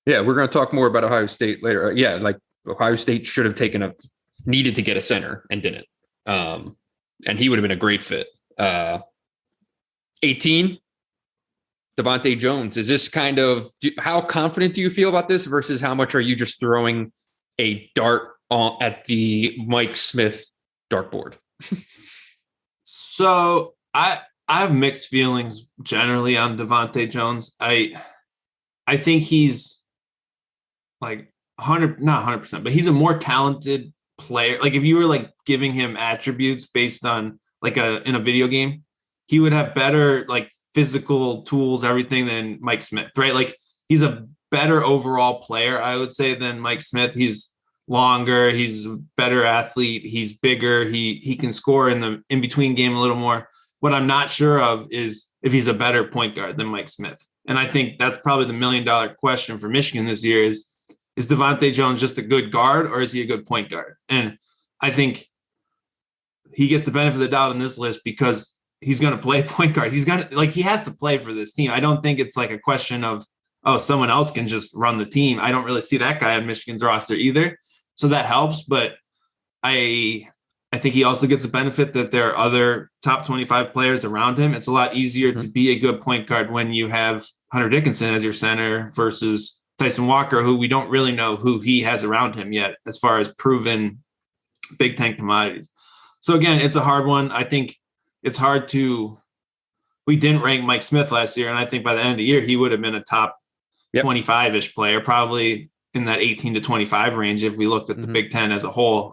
Yeah, we're going to talk more about Ohio State later. Yeah, like Ohio State should have needed to get a center and didn't, and he would have been a great fit. 18, Devonte Jones. Is this kind of how confident do you feel about this versus how much are you just throwing a dart at the Mike Smith dartboard? So I have mixed feelings generally on Devonte Jones. I think he's like not 100%, but he's a more talented player. Like if you were like giving him attributes based on like in a video game, he would have better like physical tools, everything than Mike Smith, right? Like he's a better overall player, I would say, than Mike Smith. He's longer, he's a better athlete, he's bigger, he can score in the in-between game a little more. What I'm not sure of is if he's a better point guard than Mike Smith. And I think that's probably the $1 million question for Michigan this year is Devonte Jones just a good guard or is he a good point guard? And I think he gets the benefit of the doubt in this list because he's going to play point guard. He has to play for this team. I don't think it's like a question of, oh, someone else can just run the team. I don't really see that guy on Michigan's roster either. So that helps. But I think he also gets a benefit that there are other top 25 players around him. It's a lot easier to be a good point guard when you have Hunter Dickinson as your center versus Tyson Walker, who we don't really know who he has around him yet as far as proven Big Ten commodities. So again, it's a hard one. I think it's hard we didn't rank Mike Smith last year. And I think by the end of the year, he would have been a top 25-ish player, probably in that 18 to 25 range. If we looked at the Big Ten as a whole,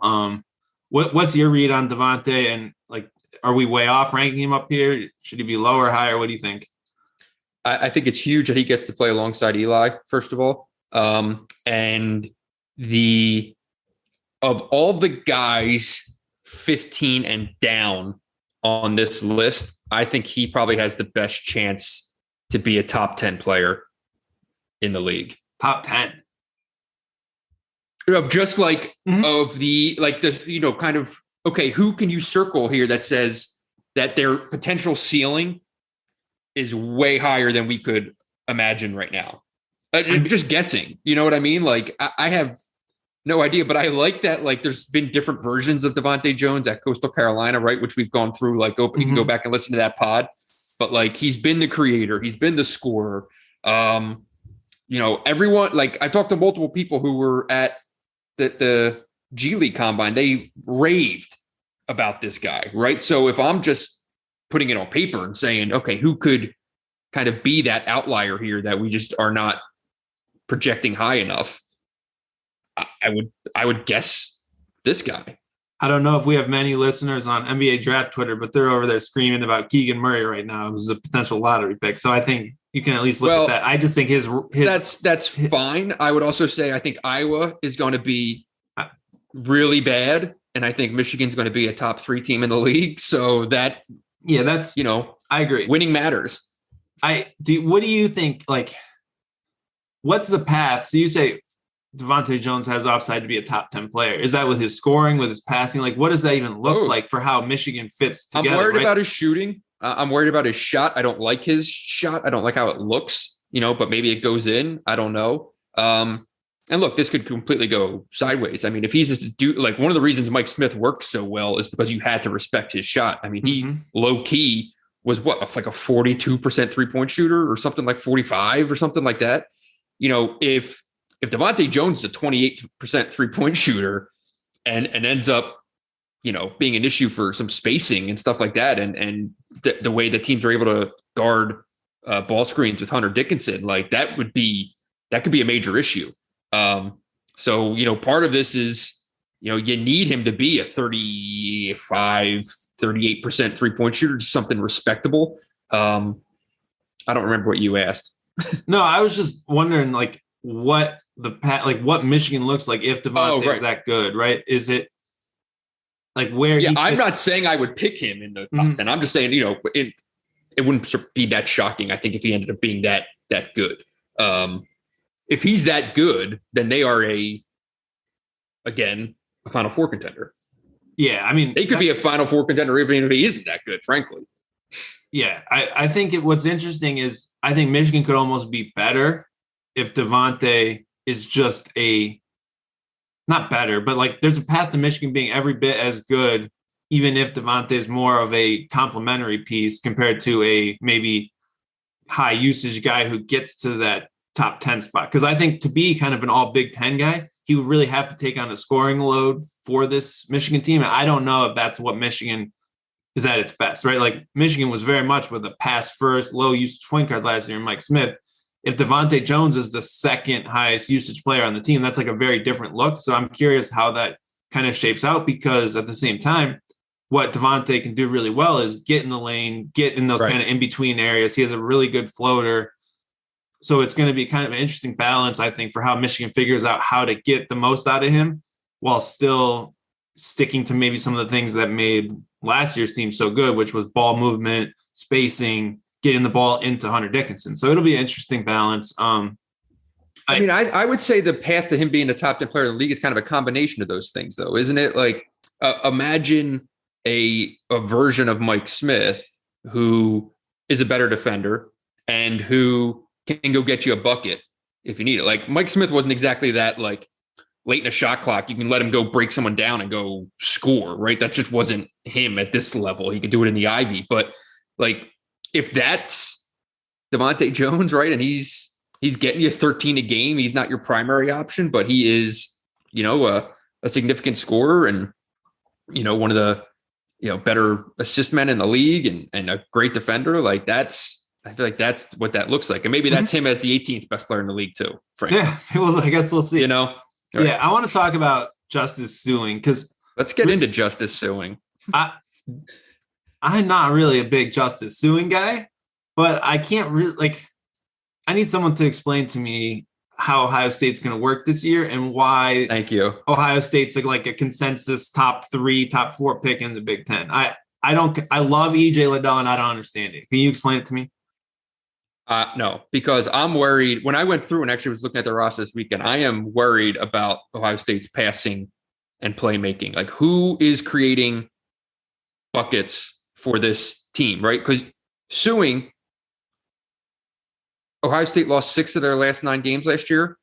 what's your read on Devonte, and like, are we way off ranking him up here? Should he be lower, higher? What do you think? I think it's huge that he gets to play alongside Eli, first of all. And of all the guys 15 and down on this list, I think he probably has the best chance to be a top 10 player in the league. Top 10 of just like of the kind of, okay, who can you circle here that says that their potential ceiling is way higher than we could imagine right now? I'm just guessing, you know what I mean? Like I have no idea, but I like that. Like there's been different versions of Devonte Jones at Coastal Carolina, right? Which we've gone through, like you can go back and listen to that pod, but like, he's been the creator. He's been the scorer. Everyone, like I talked to multiple people who were at the G League Combine. They raved about this guy, right? So if I'm just putting it on paper and saying, okay, who could kind of be that outlier here that we just are not projecting high enough, I would guess this guy. I don't know if we have many listeners on NBA Draft Twitter, but they're over there screaming about Keegan Murray right now, who's a potential lottery pick. So I think you can at least look at that. I just think his that's fine. I would also say I think Iowa is going to be really bad, and I think Michigan's going to be a top 3 team in the league. So that's I agree. Winning matters. What do you think? Like, what's the path? So you say Devonte Jones has upside to be a top 10 player. Is that with his scoring, with his passing? Like, what does that even look like for how Michigan fits together? I'm worried about his shooting. I'm worried about his shot. I don't like his shot. I don't like how it looks, but maybe it goes in. I don't know. And look, this could completely go sideways. I mean, if he's just like one of the reasons Mike Smith worked so well is because you had to respect his shot. I mean, he low key was like a 42% 3-point shooter or something, like 45 or something like that. If Devonte Jones is a 28% 3-point shooter and ends up, being an issue for some spacing and stuff like that, and the way that teams are able to guard ball screens with Hunter Dickinson, like that could be a major issue. So, part of this is, you need him to be a 35, 38% 3-point shooter, just something respectable. I don't remember what you asked. No, I was just wondering what Michigan looks like if Devonte is that good, right? Is it where? Yeah, I'm not saying I would pick him in the top 10. I'm just saying, it wouldn't be that shocking, I think, if he ended up being that good. If he's that good, then they are a Final Four contender. Yeah, I mean, they could be a Final Four contender even if he isn't that good, frankly. Yeah, I think what's interesting is I think Michigan could almost be better if Devonte is just not better, but there's a path to Michigan being every bit as good, even if Devonte is more of a complementary piece compared to a maybe high usage guy who gets to that top 10 spot. Because I think to be kind of an all Big Ten guy, he would really have to take on a scoring load for this Michigan team. And I don't know if that's what Michigan is at its best, right? Michigan was very much with a pass first, low usage point guard last year, Mike Smith. If Devonte Jones is the second highest usage player on the team, that's a very different look. So I'm curious how that kind of shapes out, because at the same time, what Devonte can do really well is get in the lane, get in those kind of in-between areas. He has a really good floater. So it's going to be kind of an interesting balance, I think, for how Michigan figures out how to get the most out of him while still sticking to maybe some of the things that made last year's team so good, which was ball movement, spacing, getting the ball into Hunter Dickinson. So it'll be an interesting balance. I would say the path to him being the top 10 player in the league is kind of a combination of those things, though, isn't it? Imagine a version of Mike Smith who is a better defender and who can go get you a bucket if you need it. Mike Smith wasn't exactly that, late in a shot clock, you can let him go break someone down and go score, right? That just wasn't him at this level. He could do it in the Ivy. But if that's Devonte Jones, right, and he's getting you 13 a game, he's not your primary option, but he is, a significant scorer and, one of the, better assist men in the league and a great defender. I feel like that's what that looks like. And maybe that's him as the 18th best player in the league too, frankly. Yeah, well, I guess we'll see. Right. Yeah, I want to talk about Justice Sueing because let's get into Justice Sueing. I'm not really a big Justice Sueing guy, but I can't really I need someone to explain to me how Ohio State's going to work this year and why. Thank you. Ohio State's like a consensus top 3, top 4 pick in the Big Ten. I love EJ Liddell and I don't understand it. Can you explain it to me? No, because I'm worried. When I went through and actually was looking at the roster this weekend, I am worried about Ohio State's passing and playmaking. Who is creating buckets for this team, right? Because Sueing, Ohio State lost 6 of their last 9 games last year.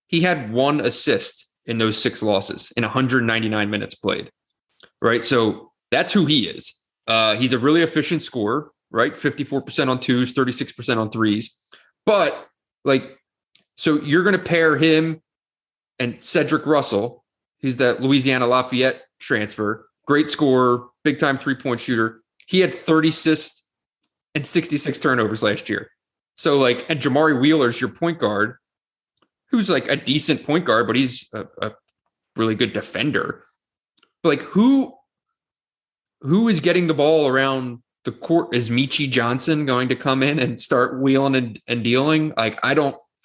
He had 1 assist in those 6 losses in 199 minutes played, right? So that's who he is. He's a really efficient scorer, right? 54% on 2s, 36% on 3s. But so you're going to pair him and Cedric Russell, who's that Louisiana Lafayette transfer, great scorer, big time 3-point shooter. He had 30 assists and 66 turnovers last year. So and Jamari Wheeler's your point guard, who's a decent point guard, but he's a really good defender. But who is getting the ball around the court? Is Michi Johnson going to come in and start wheeling and dealing? I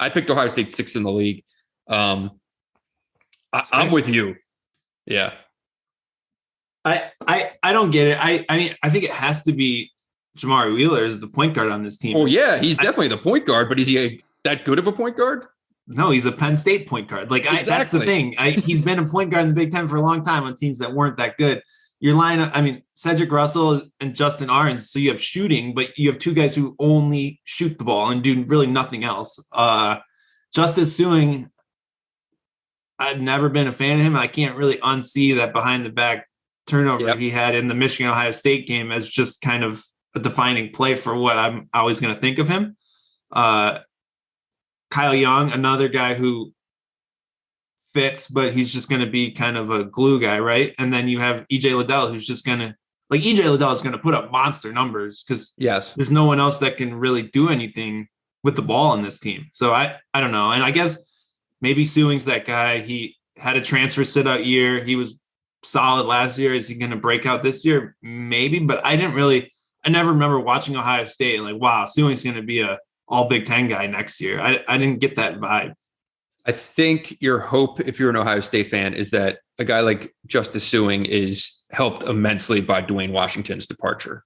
picked Ohio State 6th in the league. I'm with you. Yeah. I don't get it. I mean, I think it has to be Jamari Wheeler is the point guard on this team. Oh yeah, he's definitely the point guard, but is he that good of a point guard? No, he's a Penn State point guard. Exactly. That's the thing. He's been a point guard in the Big Ten for a long time on teams that weren't that good. Your lineup, Cedric Russell and Justin Ahrens, so you have shooting, but you have 2 guys who only shoot the ball and do really nothing else. Justice Sueing, I've never been a fan of him. I can't really unsee that behind the back turnover he had in the Michigan-Ohio State game as just kind of a defining play for what I'm always going to think of him. Kyle Young, another guy who fits, but he's just going to be kind of a glue guy, right? And then you have EJ Liddell, who's just going to EJ Liddell is going to put up monster numbers because there's no one else that can really do anything with the ball in this team. So I don't know. And I guess maybe Sueing's that guy. He had a transfer sit out year. He was solid last year. Is he going to break out this year? Maybe, but I never remember watching Ohio State and like, wow, Sewing's going to be a all Big Ten guy next year. I didn't get that vibe. I think your hope, if you're an Ohio State fan, is that a guy like Justice Sewing is helped immensely by Dwayne Washington's departure.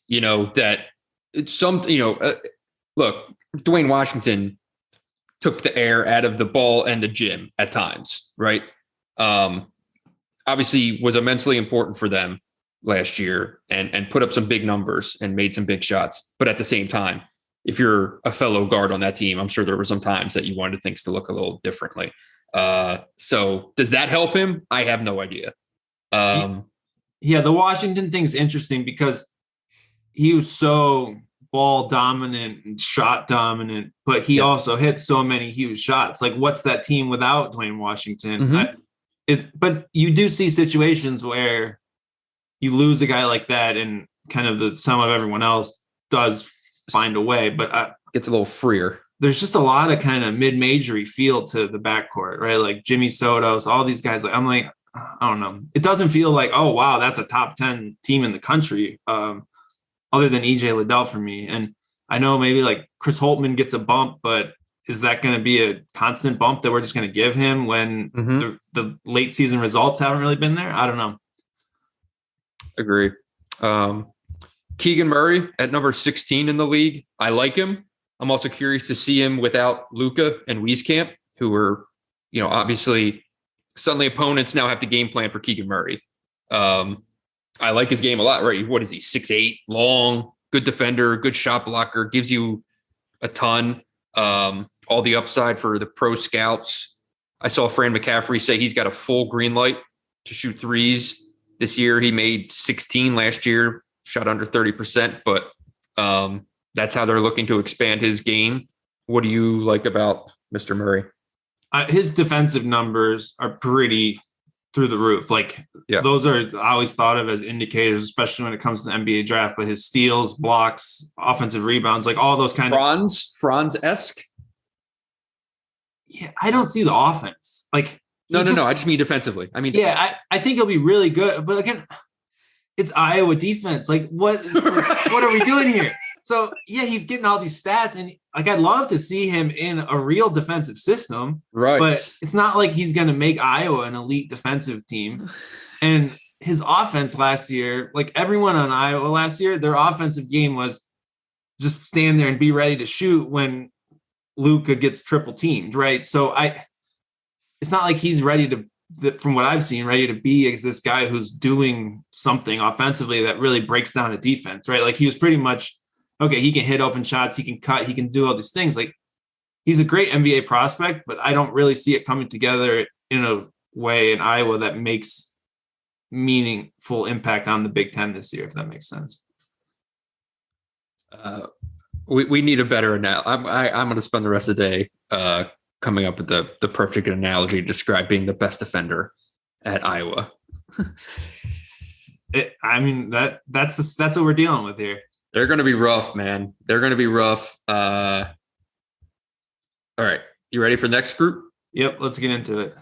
That it's something, look, Dwayne Washington took the air out of the ball and the gym at times, right? Obviously was immensely important for them last year and put up some big numbers and made some big shots. But at the same time, if you're a fellow guard on that team, I'm sure there were some times that you wanted things to look a little differently. So does that help him? I have no idea. The Washington thing's interesting because he was so ball dominant and shot dominant, but he also hit so many huge shots. Like, what's that team without Dwayne Washington? Mm-hmm. But you do see situations where you lose a guy like that and kind of the sum of everyone else does find a way, but gets a little freer. There's just a lot of kind of mid-majory feel to the backcourt, right? Like Jimmy Soto's, all these guys. Like, I'm like, I don't know. It doesn't feel like, oh, wow, that's a top 10 team in the country, other than EJ Liddell for me. And I know maybe like Chris Holtman gets a bump, but is that going to be a constant bump that we're just going to give him when the late season results haven't really been there? I don't know. Agree. Keegan Murray at number 16 in the league. I like him. I'm also curious to see him without Luka and Wieskamp, who are, obviously suddenly opponents now have to game plan for Keegan Murray. I like his game a lot, right? What is he? 6'8", long, good defender, good shot blocker, gives you a ton. All the upside for the pro scouts. I saw Fran McCaffrey say he's got a full green light to shoot threes this year. He made 16 last year, shot under 30%, but that's how they're looking to expand his game. What do you like about Mr. Murray? His defensive numbers are pretty through the roof. Those are always thought of as indicators, especially when it comes to the NBA draft, but his steals, blocks, offensive rebounds, like all those kind of Franz-esque. Yeah. I don't see the offense. No. I just mean defensively. I think he'll be really good, but again, it's Iowa defense. Like what are we doing here? So yeah, he's getting all these stats, and I'd love to see him in a real defensive system, right? But it's not like he's going to make Iowa an elite defensive team. And his offense last year, like everyone on Iowa last year, their offensive game was just stand there and be ready to shoot when Luka gets triple teamed, right? So it's not like he's ready to, from what I've seen, ready to be this guy who's doing something offensively that really breaks down a defense, right? Like he was pretty much, okay, he can hit open shots, he can cut, he can do all these things. Like he's a great NBA prospect, but I don't really see it coming together in a way in Iowa that makes meaningful impact on the Big Ten this year, if that makes sense. We need a better analogy. I'm going to spend the rest of the day coming up with the perfect analogy to describe being the best defender at Iowa. That's what we're dealing with here. They're going to be rough, man. They're going to be rough. All right. You ready for the next group? Yep. Let's get into it.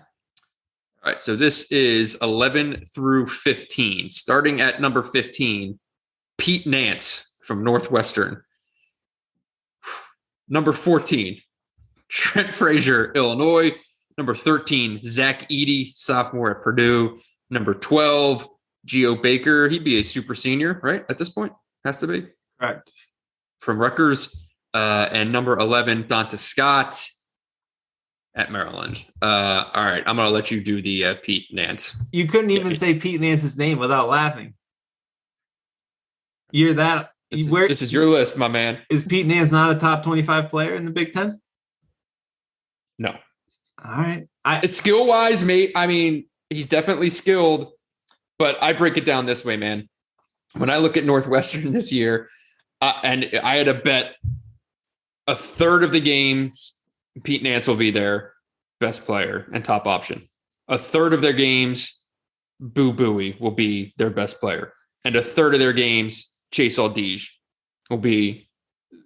All right. So this is 11 through 15. Starting at number 15, Pete Nance from Northwestern. Number 14, Trent Frazier, Illinois. Number 13, Zach Edey, sophomore at Purdue. Number 12, Geo Baker. He'd be a super senior, right? At this point, has to be. Correct. From Rutgers. And number 11, Donta Scott at Maryland. All right, I'm going to let you do the Pete Nance. You couldn't even say Pete Nance's name without laughing. You're that. This is your list, my man. Is Pete Nance not a top 25 player in the Big Ten? No. All right. Skill-wise, mate, he's definitely skilled, but I break it down this way, man. When I look at Northwestern this year, and I had to bet a third of the games, Pete Nance will be their best player and top option. A third of their games, Boo Buie will be their best player. And a third of their games, Chase Aldige will be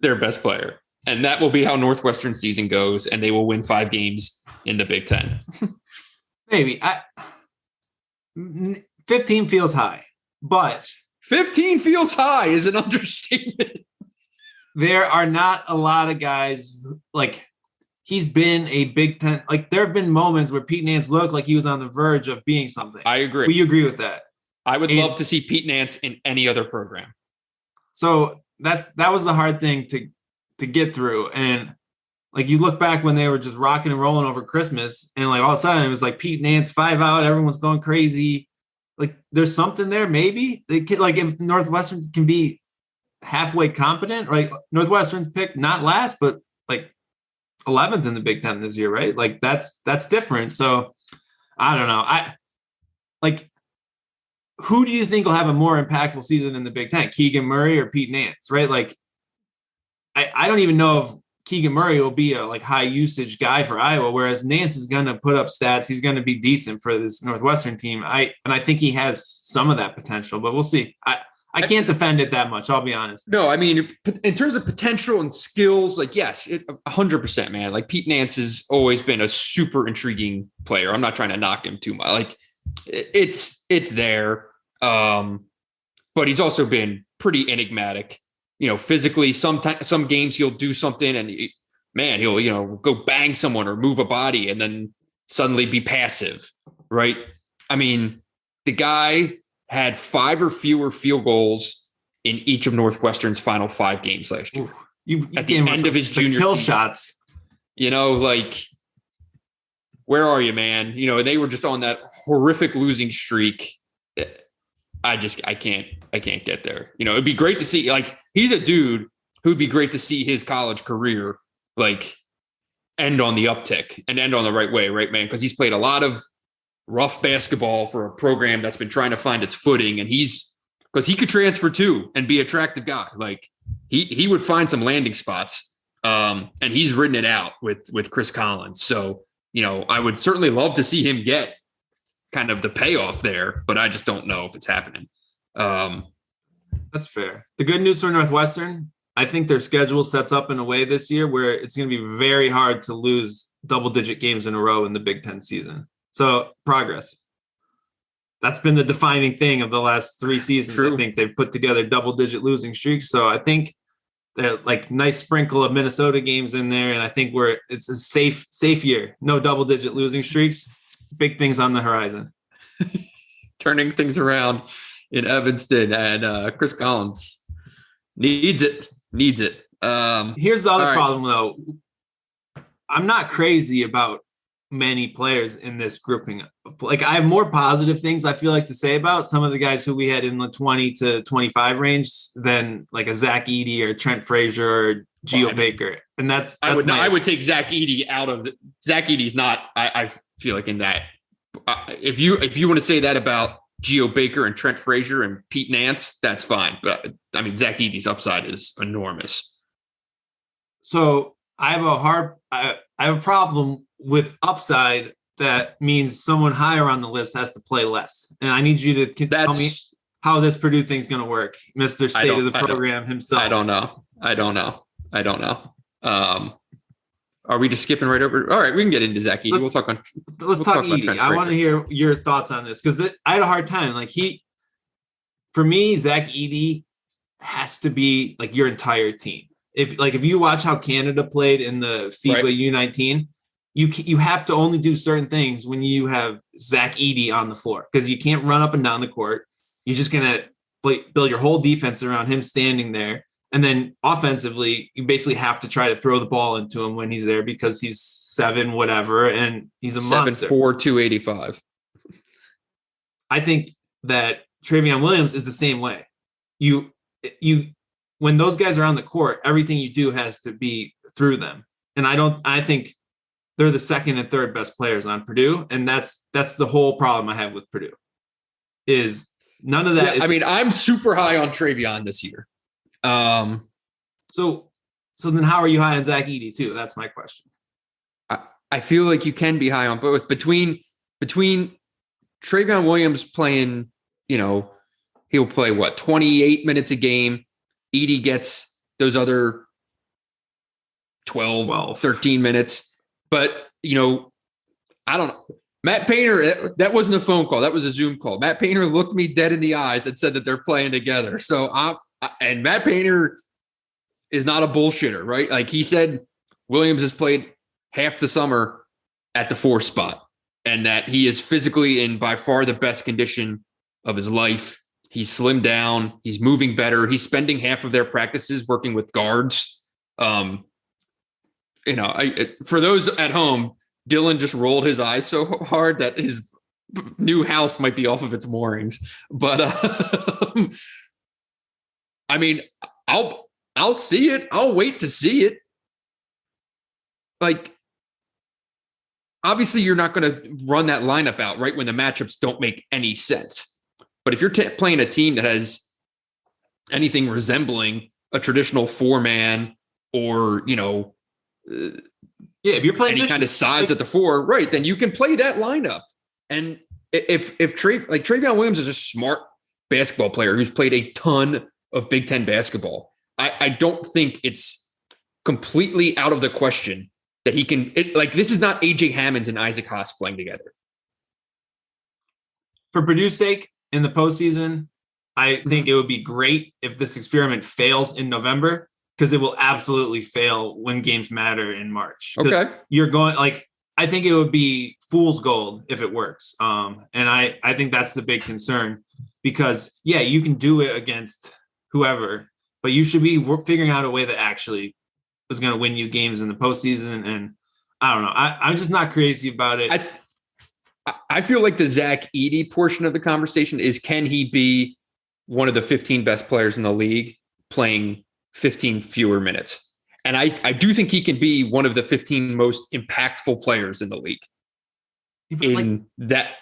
their best player. And that will be how Northwestern season goes, and they will win 5 games in the Big Ten. Maybe. 15 feels high, but 15 feels high is an understatement. There are not a lot of guys like he's been a Big Ten. Like there have been moments where Pete Nance looked like he was on the verge of being something. I agree. We agree with that. I would love to see Pete Nance in any other program. So that was the hard thing to get through. And like you look back when they were just rocking and rolling over Christmas, and like all of a sudden it was like Pete Nance 5 out, everyone's going crazy. Like there's something there, maybe. They could, like if Northwestern can be halfway competent, right? Northwestern's picked not last, but like 11th in the Big Ten this year, right? Like that's different. So I don't know. Who do you think will have a more impactful season in the Big Ten? Keegan Murray or Pete Nance, right? Like I don't even know if Keegan Murray will be a like high usage guy for Iowa, whereas Nance is going to put up stats. He's going to be decent for this Northwestern team. I think he has some of that potential, but we'll see. I can't defend it that much. I'll be honest. No, I mean, in terms of potential and skills, like, yes, 100%, man. Like Pete Nance has always been a super intriguing player. I'm not trying to knock him too much. Like it's there. But he's also been pretty enigmatic, physically. Some games he'll do something and he'll, go bang someone or move a body and then suddenly be passive. Right. I mean, the guy had 5 or fewer field goals in each of Northwestern's final 5 games last year. You at the end of his junior kill season. Shots. Like, where are you, man? They were just on that horrific losing streak. I can't get there. It'd be great to see, like, he's a dude who'd be great to see his college career, like, end on the uptick and end on the right way, right, man? Because he's played a lot of rough basketball for a program that's been trying to find its footing. And because he could transfer too and be an attractive guy. Like he would find some landing spots. And he's ridden it out with Chris Collins. So, I would certainly love to see him get kind of the payoff there, but I just don't know if it's happening. That's fair. The good news for Northwestern, I think their schedule sets up in a way this year where it's going to be very hard to lose double-digit games in a row in the Big Ten season. So progress. That's been the defining thing of the last 3 seasons. True. I think they've put together double-digit losing streaks. So I think they're like nice sprinkle of Minnesota games in there, and I think it's a safe year. No double-digit losing streaks. Big things on the horizon. Turning things around in Evanston, and Chris Collins needs it. Here's the other problem, though. I'm not crazy about many players in this grouping. Like I have more positive things I feel like to say about some of the guys who we had in the 20 to 25 range than like a Zach Edey or Trent Frazier or Geo Baker. And that's I would take Zach Edey out of Zach Edey's not, I feel like in that, if you want to say that about Geo Baker and Trent Frazier and Pete Nance, that's fine. But I mean, Zach Edey's upside is enormous. So I have a problem with upside. That means someone higher on the list has to play less. And I need you to tell me how this Purdue thing's going to work. Mr. State of the program himself. I don't know. Are we just skipping right over? All right, we can get into Zach Edey. Let's talk Edey. I want to hear your thoughts on this because I had a hard time. Like for me, Zach Edey has to be like your entire team. If you watch how Canada played in the FIBA U19, you have to only do certain things when you have Zach Edey on the floor because you can't run up and down the court. You're just going to build your whole defense around him standing there. And then offensively, you basically have to try to throw the ball into him when he's there because he's 7 whatever, and he's a monster. 7'4", 285. I think that Trayvon Williams is the same way. You when those guys are on the court, everything you do has to be through them. And I think they're the second and third best players on Purdue. And that's the whole problem I have with Purdue is none of that. Yeah, I'm super high on Treyvion this year. So then how are you high on Zach Edey too? That's my question. I feel like you can be high on both between Trayvon Williams playing, he'll play 28 minutes a game. Edey gets those other 12, 13 minutes. But, I don't know. Matt Painter, that wasn't a phone call. That was a Zoom call. Matt Painter looked me dead in the eyes and said that they're playing together. So and Matt Painter is not a bullshitter, right? Like he said, Williams has played half the summer at the 4 spot and that he is physically in by far the best condition of his life. He's slimmed down. He's moving better. He's spending half of their practices working with guards. For those at home, Dylan just rolled his eyes so hard that his new house might be off of its moorings. But I mean, I'll see it. I'll wait to see it. Like, obviously, you're not going to run that lineup out right when the matchups don't make any sense. But if you're playing a team that has anything resembling a traditional 4-man or, if you're playing any kind of size at the 4, right, then you can play that lineup. And if Trayvon Williams is a smart basketball player who's played a ton of Big Ten basketball, I don't think it's completely out of the question that he can. This is not AJ Hammonds and Isaac Haas playing together. For Purdue's sake, in the postseason, I think it would be great if this experiment fails in November, because it will absolutely fail when games matter in March. Okay. You're going I think it would be fool's gold if it works. And I think that's the big concern, because you can do it against whoever, but you should be figuring out a way that actually is going to win you games in the postseason. And I don't know. I'm just not crazy about it. I feel like the Zach Edey portion of the conversation is, can he be one of the 15 best players in the league playing 15 fewer minutes? And I do think he can be one of the 15 most impactful players in the league in that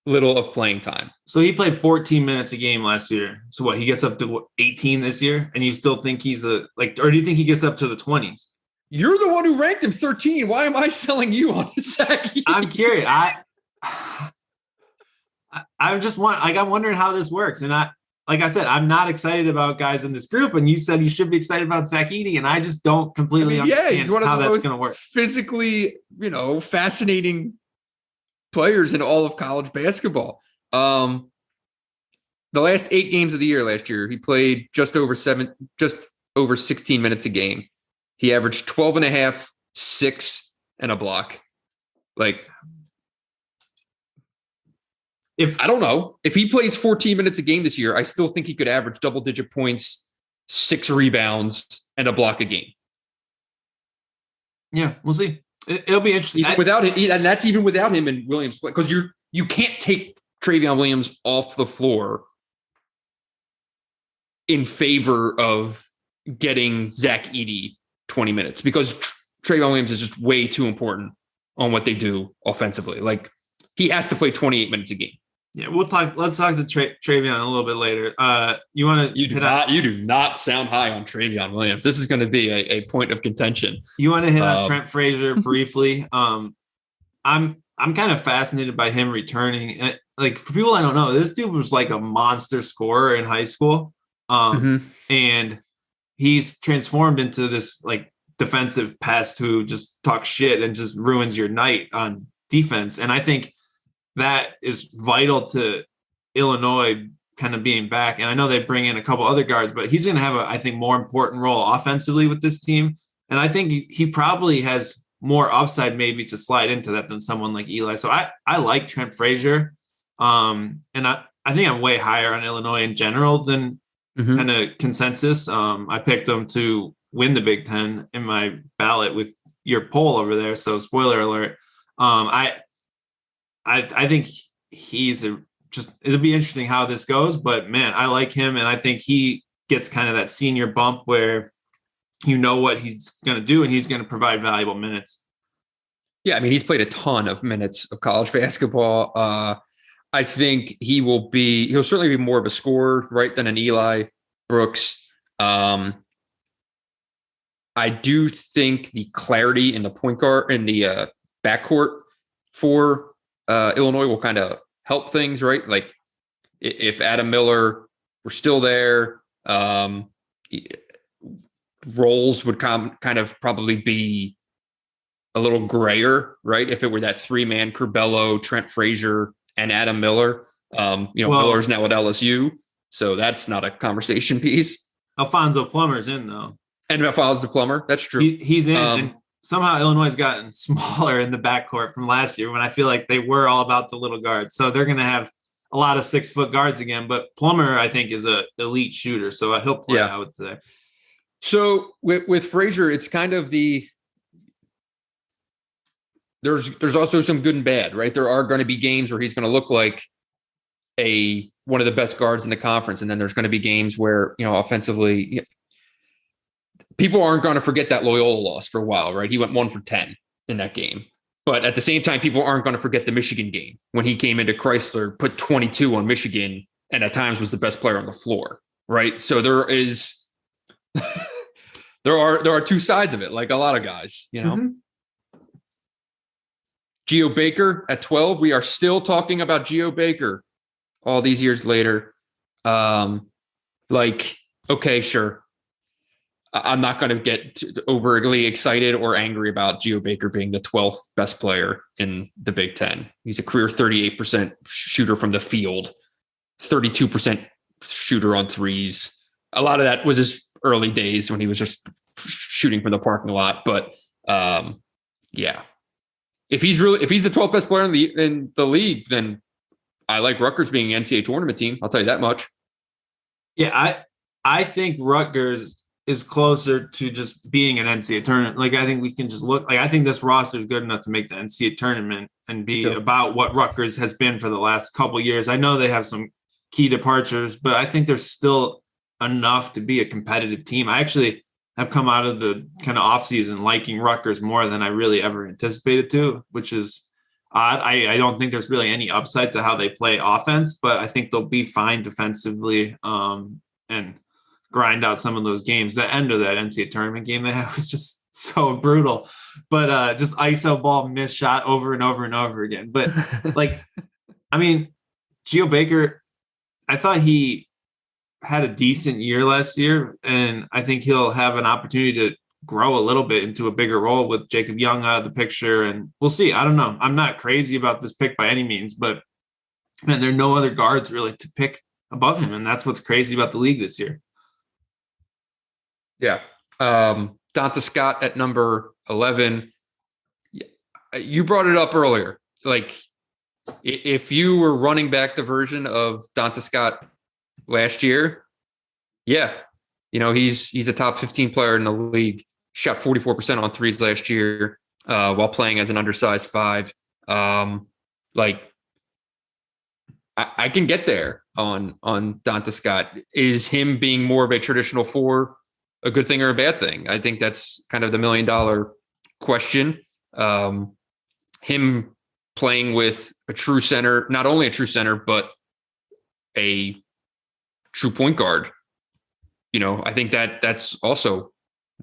little of playing time. So he played 14 minutes a game last year. So he gets up to 18 this year? And you still think he's or do you think he gets up to the 20s? You're the one who ranked him 13. Why am I selling you on Zach Edey? I'm curious. I'm wondering how this works. And like I said, I'm not excited about guys in this group. And you said you should be excited about Zach Edey. And I just don't completely understand he's one of how the that's most going to work. Physically, fascinating players in all of college basketball. The last 8 games of the year last year, he played just over 16 minutes a game. He averaged 12 and a half, 6 and a block. I don't know, if he plays 14 minutes a game this year, I still think he could average double-digit points, 6 rebounds, and a block a game. Yeah, we'll see. It'll be interesting. Without it, and that's even without him and Williams, because you can't take Trayvon Williams off the floor in favor of getting Zach Edey 20 minutes, because Trayvon Williams is just way too important on what they do offensively. He has to play 28 minutes a game. Yeah, we'll talk. Let's talk to Treyvion a little bit later. You do not sound high on Trayvon Williams. This is going to be a point of contention. You want to hit on Trent Fraser briefly? I'm kind of fascinated by him returning. For people I don't know, this dude was like a monster scorer in high school, and he's transformed into this defensive pest who just talks shit and just ruins your night on defense. And I think that is vital to Illinois kind of being back. And I know they bring in a couple other guards, but he's going to have I think, more important role offensively with this team. And I think he probably has more upside maybe to slide into that than someone like Eli. So I like Trent Frazier. And I think I'm way higher on Illinois in general than kind of consensus. I picked them to win the Big Ten in my ballot with your poll over there. So spoiler alert. I think it'll be interesting how this goes, but man, I like him. And I think he gets kind of that senior bump where what he's going to do and he's going to provide valuable minutes. Yeah. I mean, he's played a ton of minutes of college basketball. I think he'll certainly be more of a scorer, right, than an Eli Brooks. I do think the clarity in the point guard in the backcourt for Illinois will kind of help things, right? If Adam Miller were still there, roles would kind of probably be a little grayer, right? If it were that 3-man Carbello, Trent Frazier, and Adam Miller. Miller's now at LSU, so that's not a conversation piece. Alfonso Plummer's in though. And Alfonso Plumber, that's true. He's in, and somehow Illinois has gotten smaller in the backcourt from last year when I feel like they were all about the little guards. So they're going to have a lot of 6-foot guards again. But Plumber, I think, is a elite shooter, so he'll play. I would say. So with Frazier, it's kind of there's also some good and bad, right? There are going to be games where he's going to look like one of the best guards in the conference, and then there's going to be games where offensively, people aren't going to forget that Loyola loss for a while, right? He went 1 for 10 in that game, but at the same time, people aren't going to forget the Michigan game when he came into Chrysler, put 22 on Michigan, and at times was the best player on the floor, right? So there is there are two sides of it, like a lot of guys, Mm-hmm. Geo Baker at 12. We are still talking about Geo Baker all these years later. Okay, sure. I'm not going to get overly excited or angry about Geo Baker being the 12th best player in the Big Ten. He's a career 38% shooter from the field, 32% shooter on threes. A lot of that was his early days when he was just shooting from the parking lot. But if he's the 12th best player in the league, then I like Rutgers being an NCAA tournament team. I'll tell you that much. Yeah, I think Rutgers is closer to just being an NCAA tournament. Like, I think we can just look. Like, I think this roster is good enough to make the NCAA tournament and be about what Rutgers has been for the last couple of years. I know they have some key departures, but I think there's still enough to be a competitive team. I actually have come out of the kind of offseason liking Rutgers more than I really ever anticipated to, which is odd. I don't think there's really any upside to how they play offense, but I think they'll be fine defensively and grind out some of those games. The end of that NCAA tournament game they had was just so brutal, but just ISO ball missed shot over and over and over again. But Geo Baker, I thought he had a decent year last year, and I think he'll have an opportunity to grow a little bit into a bigger role with Jacob Young out of the picture, and we'll see. I don't know. I'm not crazy about this pick by any means, but man, there are no other guards really to pick above him, and that's what's crazy about the league this year. Yeah. Donta Scott at number 11. You brought it up earlier. Like, if you were running back the version of Donta Scott last year, he's a top 15 player in the league. Shot 44% on threes last year while playing as an undersized 5. I can get there on Donta Scott. Is him being more of a traditional 4 a good thing or a bad thing? I think that's kind of the $1 million question. Him playing with a true center, not only a true center, but a true point guard. I think that's also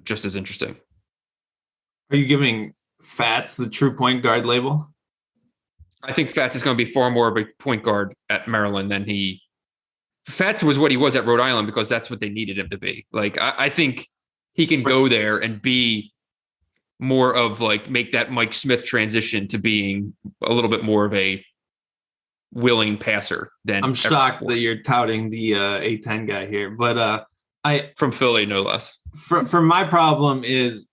just as interesting. Are you giving Fats the true point guard label? I think Fats is going to be far more of a point guard at Maryland than Fats was what he was at Rhode Island because that's what they needed him to be. Like, I think he can go there and be more of make that Mike Smith transition to being a little bit more of a willing passer than. I'm shocked that you're touting the A10 guy here, but from Philly, no less. For my problem is,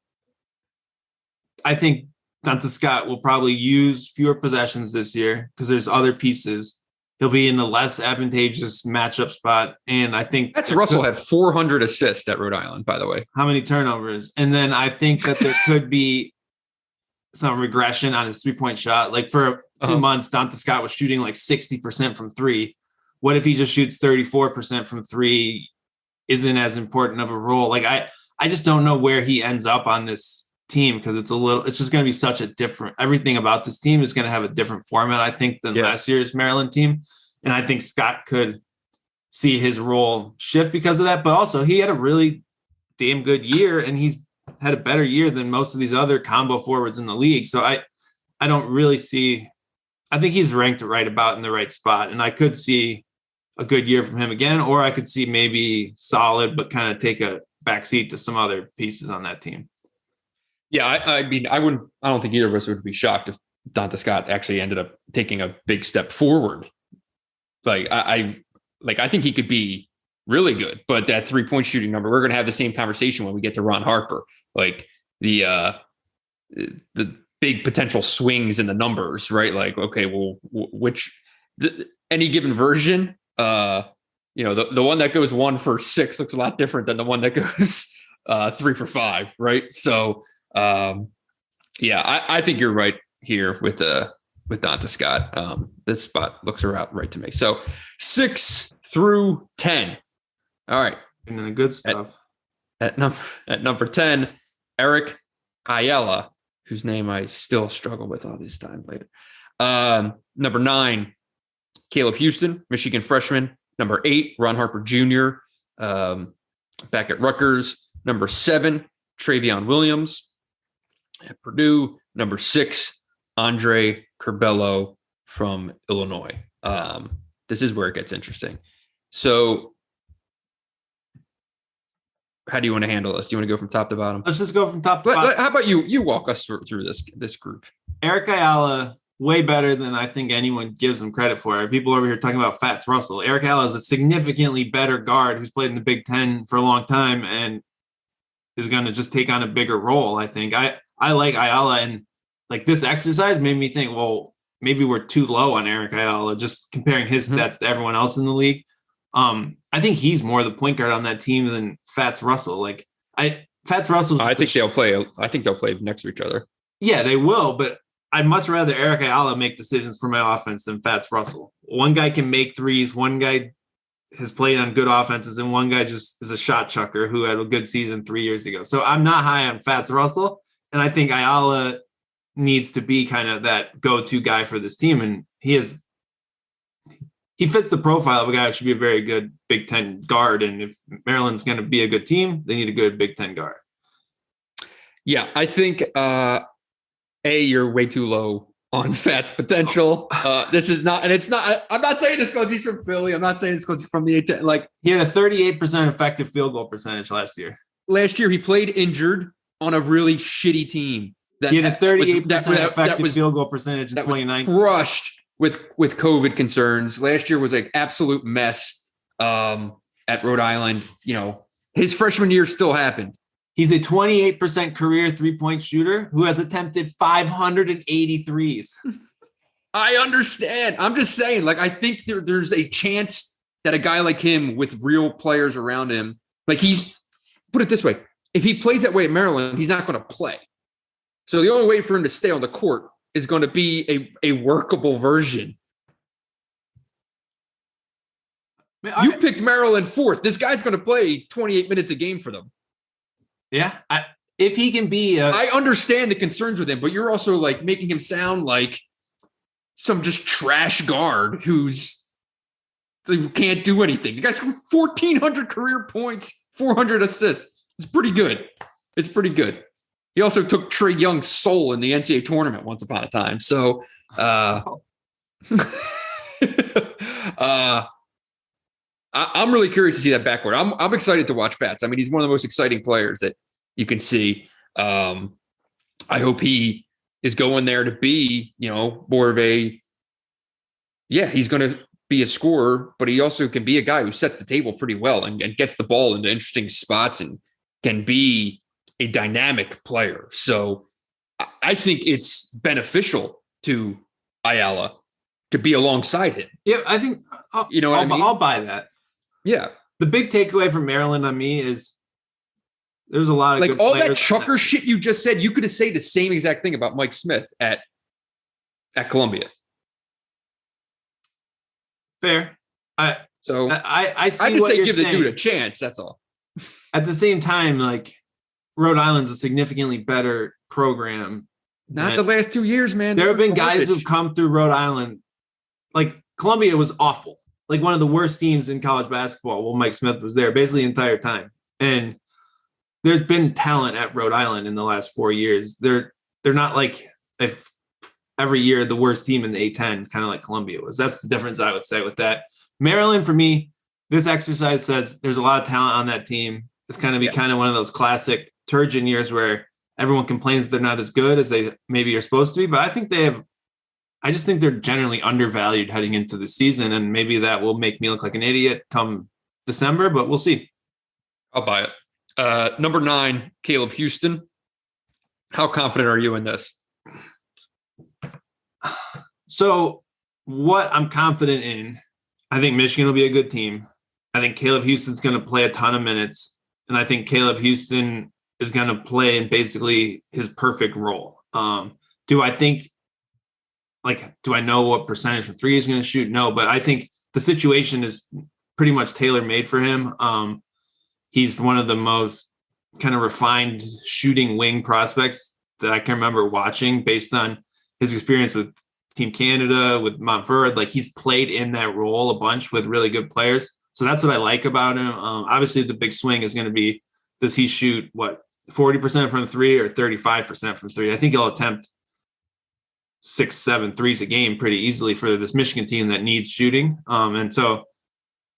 I think Donta Scott will probably use fewer possessions this year because there's other pieces. He'll be in a less advantageous matchup spot. And I think that's Russell had 400 assists at Rhode Island, by the way. How many turnovers? And then I think that there could be some regression on his 3-point shot. Like, for 2 months, Donta Scott was shooting 60% from 3. What if he just shoots 34% from 3? Isn't as important of a role. I just don't know where he ends up on this team because it's just going to be such a different, everything about this team is going to have a different format, I think, than last year's Maryland team. And I think Scott could see his role shift because of that. But also, he had a really damn good year, and he's had a better year than most of these other combo forwards in the league. So I don't really see, I think he's ranked right about in the right spot. And I could see a good year from him again, or I could see maybe solid, but kind of take a backseat to some other pieces on that team. Yeah, I mean, I don't think either of us would be shocked if Donta Scott actually ended up taking a big step forward. Like I think he could be really good, but that 3-point shooting number, we're going to have the same conversation when we get to Ron Harper. Like the big potential swings in the numbers, right? Like, okay, well, any given version, the one that goes 1 for 6 looks a lot different than the one that goes 3 for 5, right? So, I think you're right here with Donta Scott. This spot looks right to me. So 6 through 10. All right. And then the good stuff. At number 10, Eric Ayala, whose name I still struggle with all this time later. Number 9, Caleb Houston, Michigan freshman. Number 8, Ron Harper Jr., back at Rutgers. Number 7, Trayvon Williams at Purdue. Number 6, Andre Carbello from Illinois. This is where it gets interesting. So how do you want to handle this? Do you want to go from top to bottom? Let's just go from top to bottom. How about you walk us through this group? Eric Ayala, way better than I think anyone gives him credit for. People over here talking about Fats Russell. Eric Ayala is a significantly better guard who's played in the Big Ten for a long time and is going to just take on a bigger role, I think. I like Ayala, and like this exercise made me think, well, maybe we're too low on Eric Ayala, just comparing his stats to everyone else in the league. I think he's more the point guard on that team than Fats Russell. Fats Russell. I think they'll play next to each other. Yeah, they will, but I'd much rather Eric Ayala make decisions for my offense than Fats Russell. One guy can make threes, one guy has played on good offenses, and one guy just is a shot chucker who had a good season 3 years ago. So I'm not high on Fats Russell, and I think Ayala needs to be kind of that go-to guy for this team, and he fits the profile of a guy who should be a very good Big Ten guard. And if Maryland's going to be a good team, they need a good Big Ten guard. Yeah, I think you're way too low on Fat's potential. This is not, and it's not. I'm not saying this because he's from Philly. I'm not saying this because he's from the A10. Like, he had a 38% effective field goal percentage last year. Last year, he played injured on a really shitty team. He had a 38% effective field goal percentage in 2019. Crushed with COVID concerns. Last year was an absolute mess at Rhode Island. His freshman year still happened. He's a 28% career 3-point shooter who has attempted 583s. I understand. I'm just saying, I think there's a chance that a guy like him with real players around him, put it this way, if he plays that way at Maryland, he's not going to play. So the only way for him to stay on the court is going to be a workable version. You picked Maryland 4th. This guy's going to play 28 minutes a game for them. Yeah. If he can be I understand the concerns with him, but you're also making him sound like some just trash guard who can't do anything. The guy's got 1,400 career points, 400 assists. It's pretty good. He also took Trey Young's soul in the NCAA tournament once upon a time. So I'm really curious to see that backcourt. I'm excited to watch Fats. I mean, he's one of the most exciting players that you can see. I hope he is going there to be, more of he's going to be a scorer, but he also can be a guy who sets the table pretty well and gets the ball into interesting spots and can be a dynamic player. So I think it's beneficial to Ayala to be alongside him. Yeah, I think I'll buy that. Yeah. The big takeaway from Maryland on me is there's a lot of good all that chucker shit you just said. You could have said the same exact thing about Mike Smith at Columbia. Fair. I see I just what say you're give saying. the dude a chance. That's all. At the same time, Rhode Island's a significantly better program. Not the last 2 years, man. There have been guys who've come through Rhode Island. Columbia was awful. One of the worst teams in college basketball while Mike Smith was there basically the entire time. And there's been talent at Rhode Island in the last 4 years. They're not if every year the worst team in the A10, kind of like Columbia was. That's the difference I would say with that. Maryland, for me, this exercise says there's a lot of talent on that team. It's going to be kind of one of those classic Turgeon years where everyone complains they're not as good as they maybe are supposed to be, but I just think they're generally undervalued heading into the season, and maybe that will make me look like an idiot come December, but we'll see. I'll buy it. Number 9, Caleb Houston. How confident are you in this? So what I'm confident in, I think Michigan will be a good team. I think Caleb Houston's going to play a ton of minutes, and I think Caleb Houston is going to play in basically his perfect role. Do I know what percentage from three he's going to shoot? No, but I think the situation is pretty much tailor-made for him. He's one of the most kind of refined shooting wing prospects that I can remember watching based on his experience with Team Canada, with Montverde. Like, he's played in that role a bunch with really good players. So that's what I like about him. Obviously, the big swing is going to be, does he shoot 40% from three or 35% from three? I think he'll attempt 6-7 threes a game pretty easily for this Michigan team that needs shooting. And so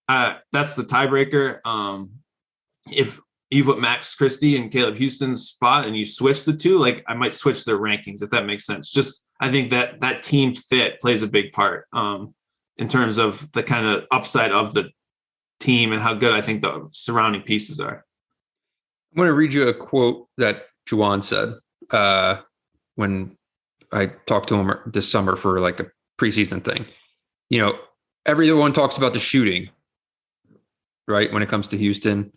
that's the tiebreaker. If you put Max Christie and Caleb Houston's spot and you switch the two, like, I might switch their rankings, if that makes sense. Just, I think that team fit plays a big part in terms of the kind of upside of the team and how good I think the surrounding pieces are. I'm going to read you a quote that Juwan said when I talked to him this summer for like a preseason thing. Everyone talks about the shooting, right, when it comes to Houston.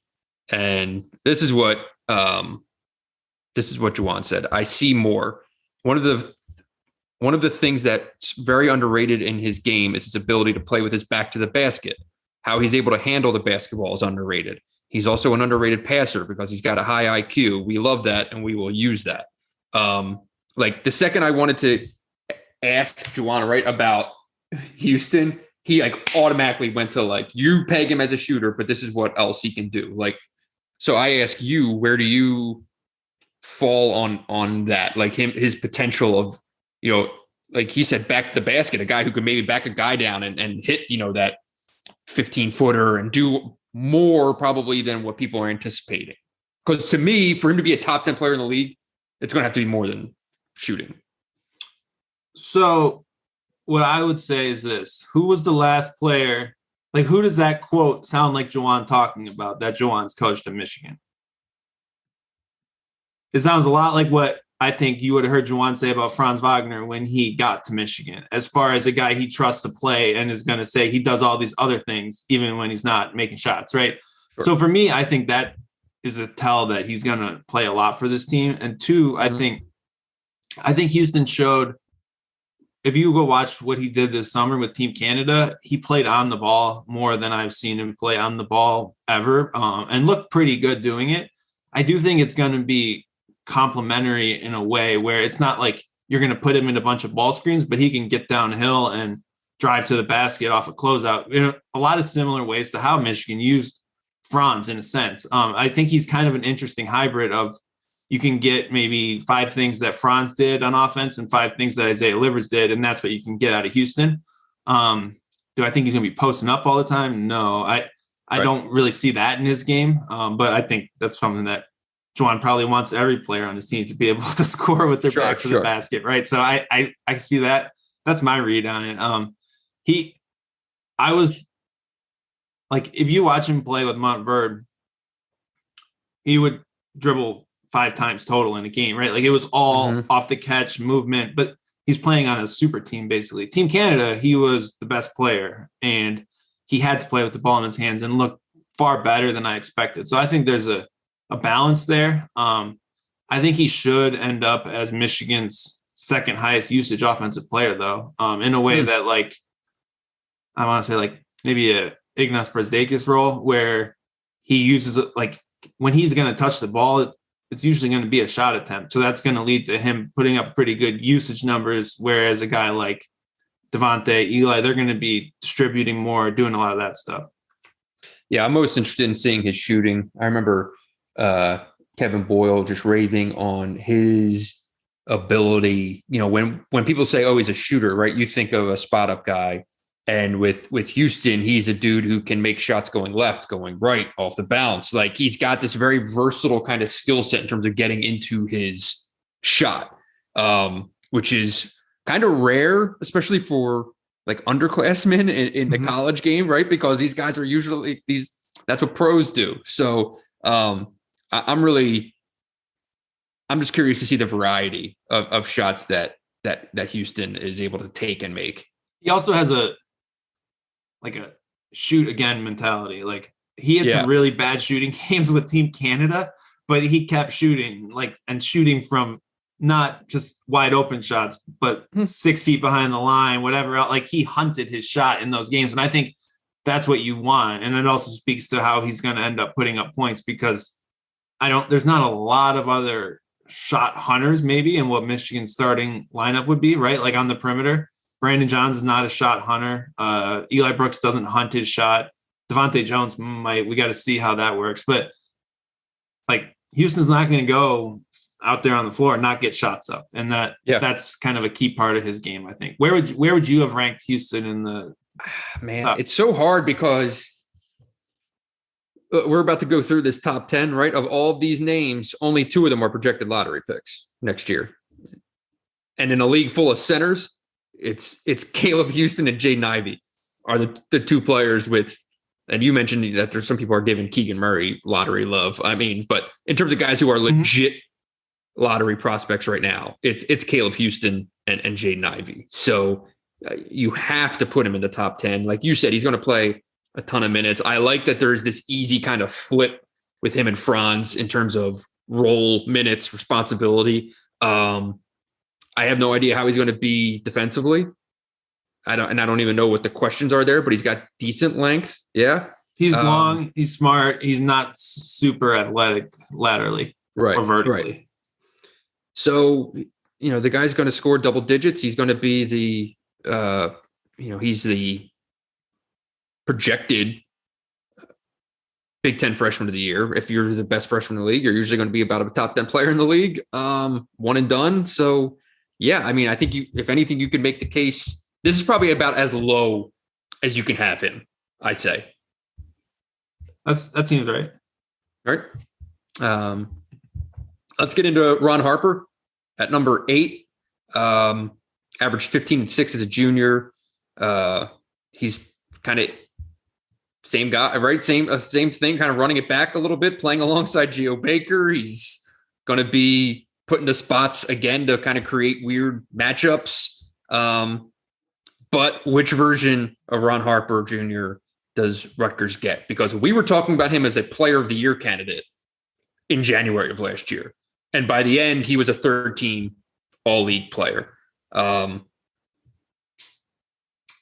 And this is what Juwan said. I see more. One of the things that's very underrated in his game is his ability to play with his back to the basket. How he's able to handle the basketball is underrated. He's also an underrated passer because he's got a high IQ. We love that, and we will use that. Like, the second I wanted to ask Juwan, right, about Houston, he automatically went to you peg him as a shooter, but this is what else he can do. So I ask you, where do you fall on that? His potential of, like he said, back to the basket, a guy who could maybe back a guy down and hit, that 15-footer and do more probably than what people are anticipating. Because to me, for him to be a top 10 player in the league, it's going to have to be more than shooting. So what I would say is this: who was the last player? Who does that quote sound like Juwan talking about, that Juwan's coached at Michigan? It sounds a lot like what I think you would have heard Juwan say about Franz Wagner when he got to Michigan, as far as a guy he trusts to play and is going to say he does all these other things even when he's not making shots, right? Sure. So for me, I think that is a tell that he's going to play a lot for this team. And two, I think Houston showed, if you go watch what he did this summer with Team Canada, he played on the ball more than I've seen him play on the ball ever, and looked pretty good doing it. I do think it's going to be complementary in a way where it's not like you're going to put him in a bunch of ball screens, but he can get downhill and drive to the basket off a closeout. A lot of similar ways to how Michigan used Franz in a sense. I think he's kind of an interesting hybrid of, you can get maybe 5 things that Franz did on offense and 5 things that Isaiah Livers did, and that's what you can get out of Houston. Do I think he's going to be posting up all the time? No, I don't really see that in his game. But I think that's something that Juwan probably wants every player on his team to be able to score with their back to the basket, right? So I see that. That's my read on it. I was like, if you watch him play with Montverde, he would dribble 5 times total in a game, right? It was all off the catch movement, but he's playing on a super team, basically. Team Canada, he was the best player, and he had to play with the ball in his hands and look far better than I expected. So I think there's a balance there. I think he should end up as Michigan's second highest usage offensive player, though, in a way that, I want to say maybe a Ignas Brazdeikis role, where he uses it, when he's going to touch the ball, it's usually going to be a shot attempt. So that's going to lead to him putting up pretty good usage numbers. Whereas a guy like Devonte, Eli, they're going to be distributing more, doing a lot of that stuff. Yeah, I'm most interested in seeing his shooting. I remember Kevin Boyle just raving on his ability. When people say, oh, he's a shooter, right? You think of a spot up guy. And with Houston, he's a dude who can make shots going left, going right, off the bounce. Like he's got this very versatile kind of skill set in terms of getting into his shot, which is kind of rare, especially for like underclassmen in the college game, right? Because these guys are usually that's what pros do. So I'm just curious to see the variety of shots that Houston is able to take and make. He also has a shoot again mentality. Like he had some really bad shooting games with Team Canada, but he kept shooting and shooting from not just wide open shots, but 6 feet behind the line, whatever else. Like he hunted his shot in those games. And I think that's what you want. And it also speaks to how he's going to end up putting up points, because there's not a lot of other shot hunters maybe in what Michigan's starting lineup would be, right? Like on the perimeter. Brandon Johns is not a shot hunter. Eli Brooks doesn't hunt his shot. Devonte Jones might. We got to see how that works. But like Houston's not going to go out there on the floor and not get shots up, and that's kind of a key part of his game, I think. Where would you have ranked Houston in the? Man, it's so hard because we're about to go through this top 10, right? Of all of these names, only 2 of them are projected lottery picks next year, and in a league full of centers. It's Caleb Houston and Jade Knight are the 2 players with, and you mentioned that there's some people are giving Keegan Murray lottery love. I mean, but in terms of guys who are legit lottery prospects right now, it's Caleb Houston and Jade Knight. So you have to put him in the top 10. Like you said, he's going to play a ton of minutes. I like that there's this easy kind of flip with him and Franz in terms of role, minutes, responsibility. I have no idea how he's going to be defensively. I don't even know what the questions are there, but he's got decent length. Yeah. He's long, he's smart. He's not super athletic laterally or vertically. Right. So, the guy's going to score double digits. He's going to be he's the projected Big Ten freshman of the year. If you're the best freshman in the league, you're usually going to be about a top 10 player in the league. One and done. So, yeah, I mean, I think if anything, you can make the case. This is probably about as low as you can have him, I'd say. That seems right. All right. Let's get into Ron Harper at number 8. Averaged 15 and 6 as a junior. He's kind of same guy, right? Same thing, kind of running it back a little bit, playing alongside Geo Baker. He's going to be put into spots again to kind of create weird matchups. But which version of Ron Harper Jr. does Rutgers get? Because we were talking about him as a player of the year candidate in January of last year. And by the end, he was a third-team all-league player. And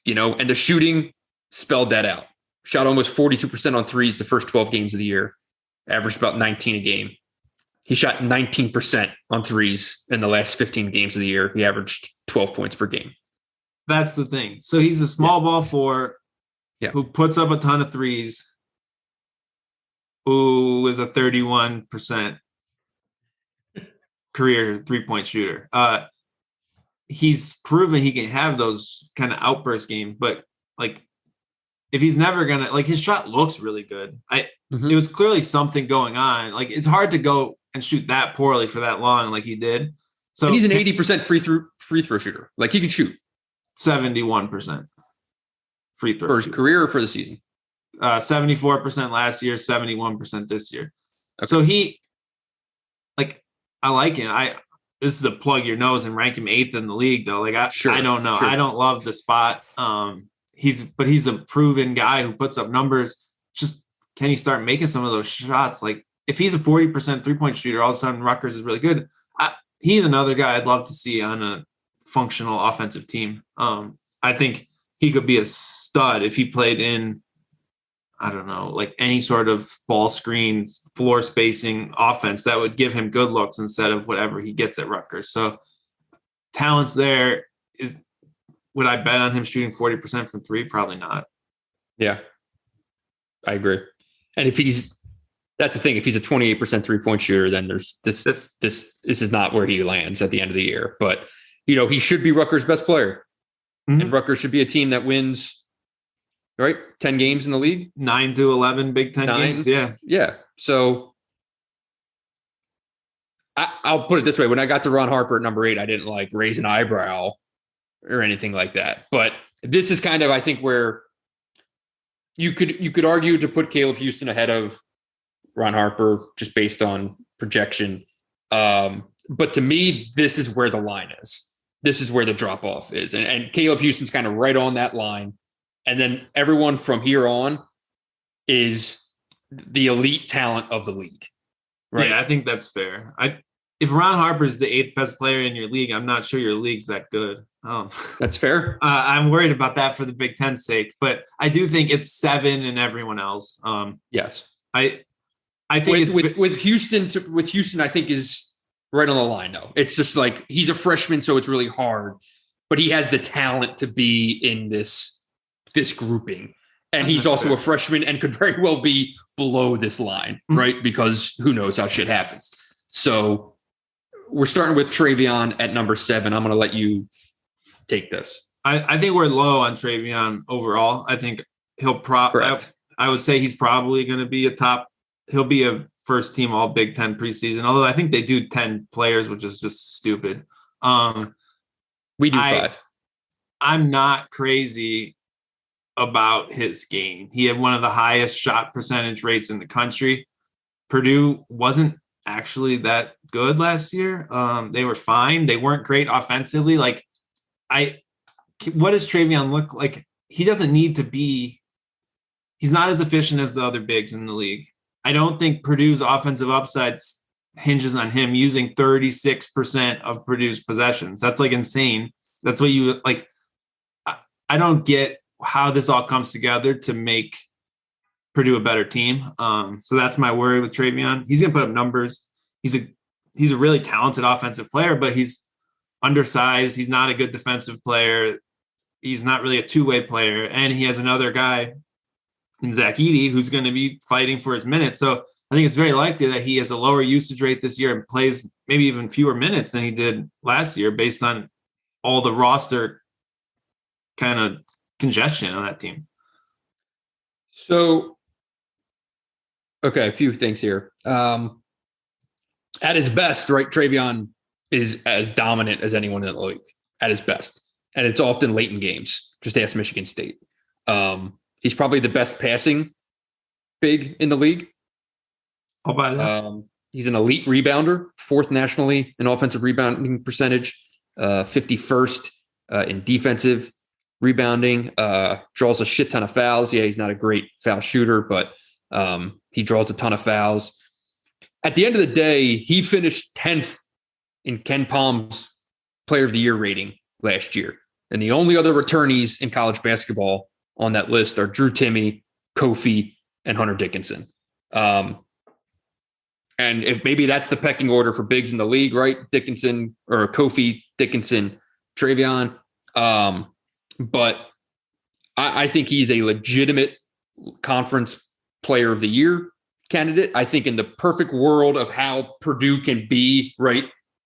the shooting spelled that out. Shot almost 42% on threes the first 12 games of the year. Averaged about 19 a game. He shot 19% on threes in the last 15 games of the year. He averaged 12 points per game. That's the thing. So he's a small ball 4 who puts up a ton of threes, who is a 31% career 3-point shooter. He's proven he can have those kind of outburst games, but if he's never gonna his shot looks really good. It was clearly something going on. It's hard to go and shoot that poorly for that long like he did. So and he's an 80% free throw shooter. He can shoot 71% free throw for his career or for the season. 74% last year, 71% this year. Okay. So he I like him. This is a plug your nose and rank him 8th in the league though. I don't know. Sure. I don't love the spot. He's a proven guy who puts up numbers. Just can he start making some of those shots? If he's a 40% 3-point shooter, all of a sudden Rutgers is really good. He's another guy I'd love to see on a functional offensive team. I think he could be a stud if he played in, I don't know, any sort of ball screens, floor spacing offense that would give him good looks instead of whatever he gets at Rutgers. So talent's there. Would I bet on him shooting 40% from 3? Probably not. Yeah, I agree. And that's the thing. If he's a 28% 3-point shooter, then there's this is not where he lands at the end of the year. But he should be Rutgers' best player, and Rutgers should be a team that wins right? 10 games in the league. 9 to 11 Big Ten games. Yeah. Yeah. So I'll put it this way. When I got to Ron Harper at number 8, I didn't like raise an eyebrow or anything like that. But this is kind of, I think, where you could argue to put Caleb Houston ahead of Ron Harper just based on projection. But to me, this is where the line is. This is where the drop off is. And Caleb Houston's kind of right on that line. And then everyone from here on is the elite talent of the league. Right. Yeah, I think that's fair. If Ron Harper's the 8th best player in your league, I'm not sure your league's that good. That's fair. I'm worried about that for the Big Ten's sake, but I do think it's 7 and everyone else. Yes. I think with Houston, I think is right on the line though. It's just like he's a freshman, so it's really hard, but he has the talent to be in this grouping. And he's also a freshman and could very well be below this line, right? Because who knows how shit happens. So we're starting with Treyvion at number 7. I'm going to let you take this. I think we're low on Treyvion overall. I think he'll I would say he's probably going to be he'll be a first team all Big Ten preseason. Although I think they do 10 players, which is just stupid. We do 5. I'm not crazy about his game. He had one of the highest shot percentage rates in the country. Purdue wasn't actually that good last year. They were fine. They weren't great offensively. What does Treyvion look like? He doesn't need to be, he's not as efficient as the other bigs in the league. I don't think Purdue's offensive upside hinges on him using 36% of Purdue's possessions. That's like insane. That's what you like. I don't get how this all comes together to make Purdue a better team. So that's my worry with Treyvion. He's going to put up numbers. He's a really talented offensive player, but he's undersized. He's not a good defensive player. He's not really a two-way player. And he has another guy in Zach Edey who's going to be fighting for his minutes. So I think it's very likely that he has a lower usage rate this year and plays maybe even fewer minutes than he did last year based on all the roster kind of congestion on that team. So, okay, a few things here. At his best, right, Treyvion is as dominant as anyone in the league at his best. And it's often late in games. Just ask Michigan State. He's probably the best passing big in the league. I'll buy that. He's an elite rebounder, 4th nationally in offensive rebounding percentage, 51st in defensive rebounding, draws a shit ton of fouls. Yeah, he's not a great foul shooter, but he draws a ton of fouls. At the end of the day, he finished 10th in Ken Palm's Player of the Year rating last year. And the only other returnees in college basketball on that list are Drew Timme, Kofi, and Hunter Dickinson. And if maybe that's the pecking order for bigs in the league, right? Dickinson or Kofi, Dickinson, Treyvion. But I think he's a legitimate conference player of the year candidate. I think in the perfect world of how Purdue can be, right,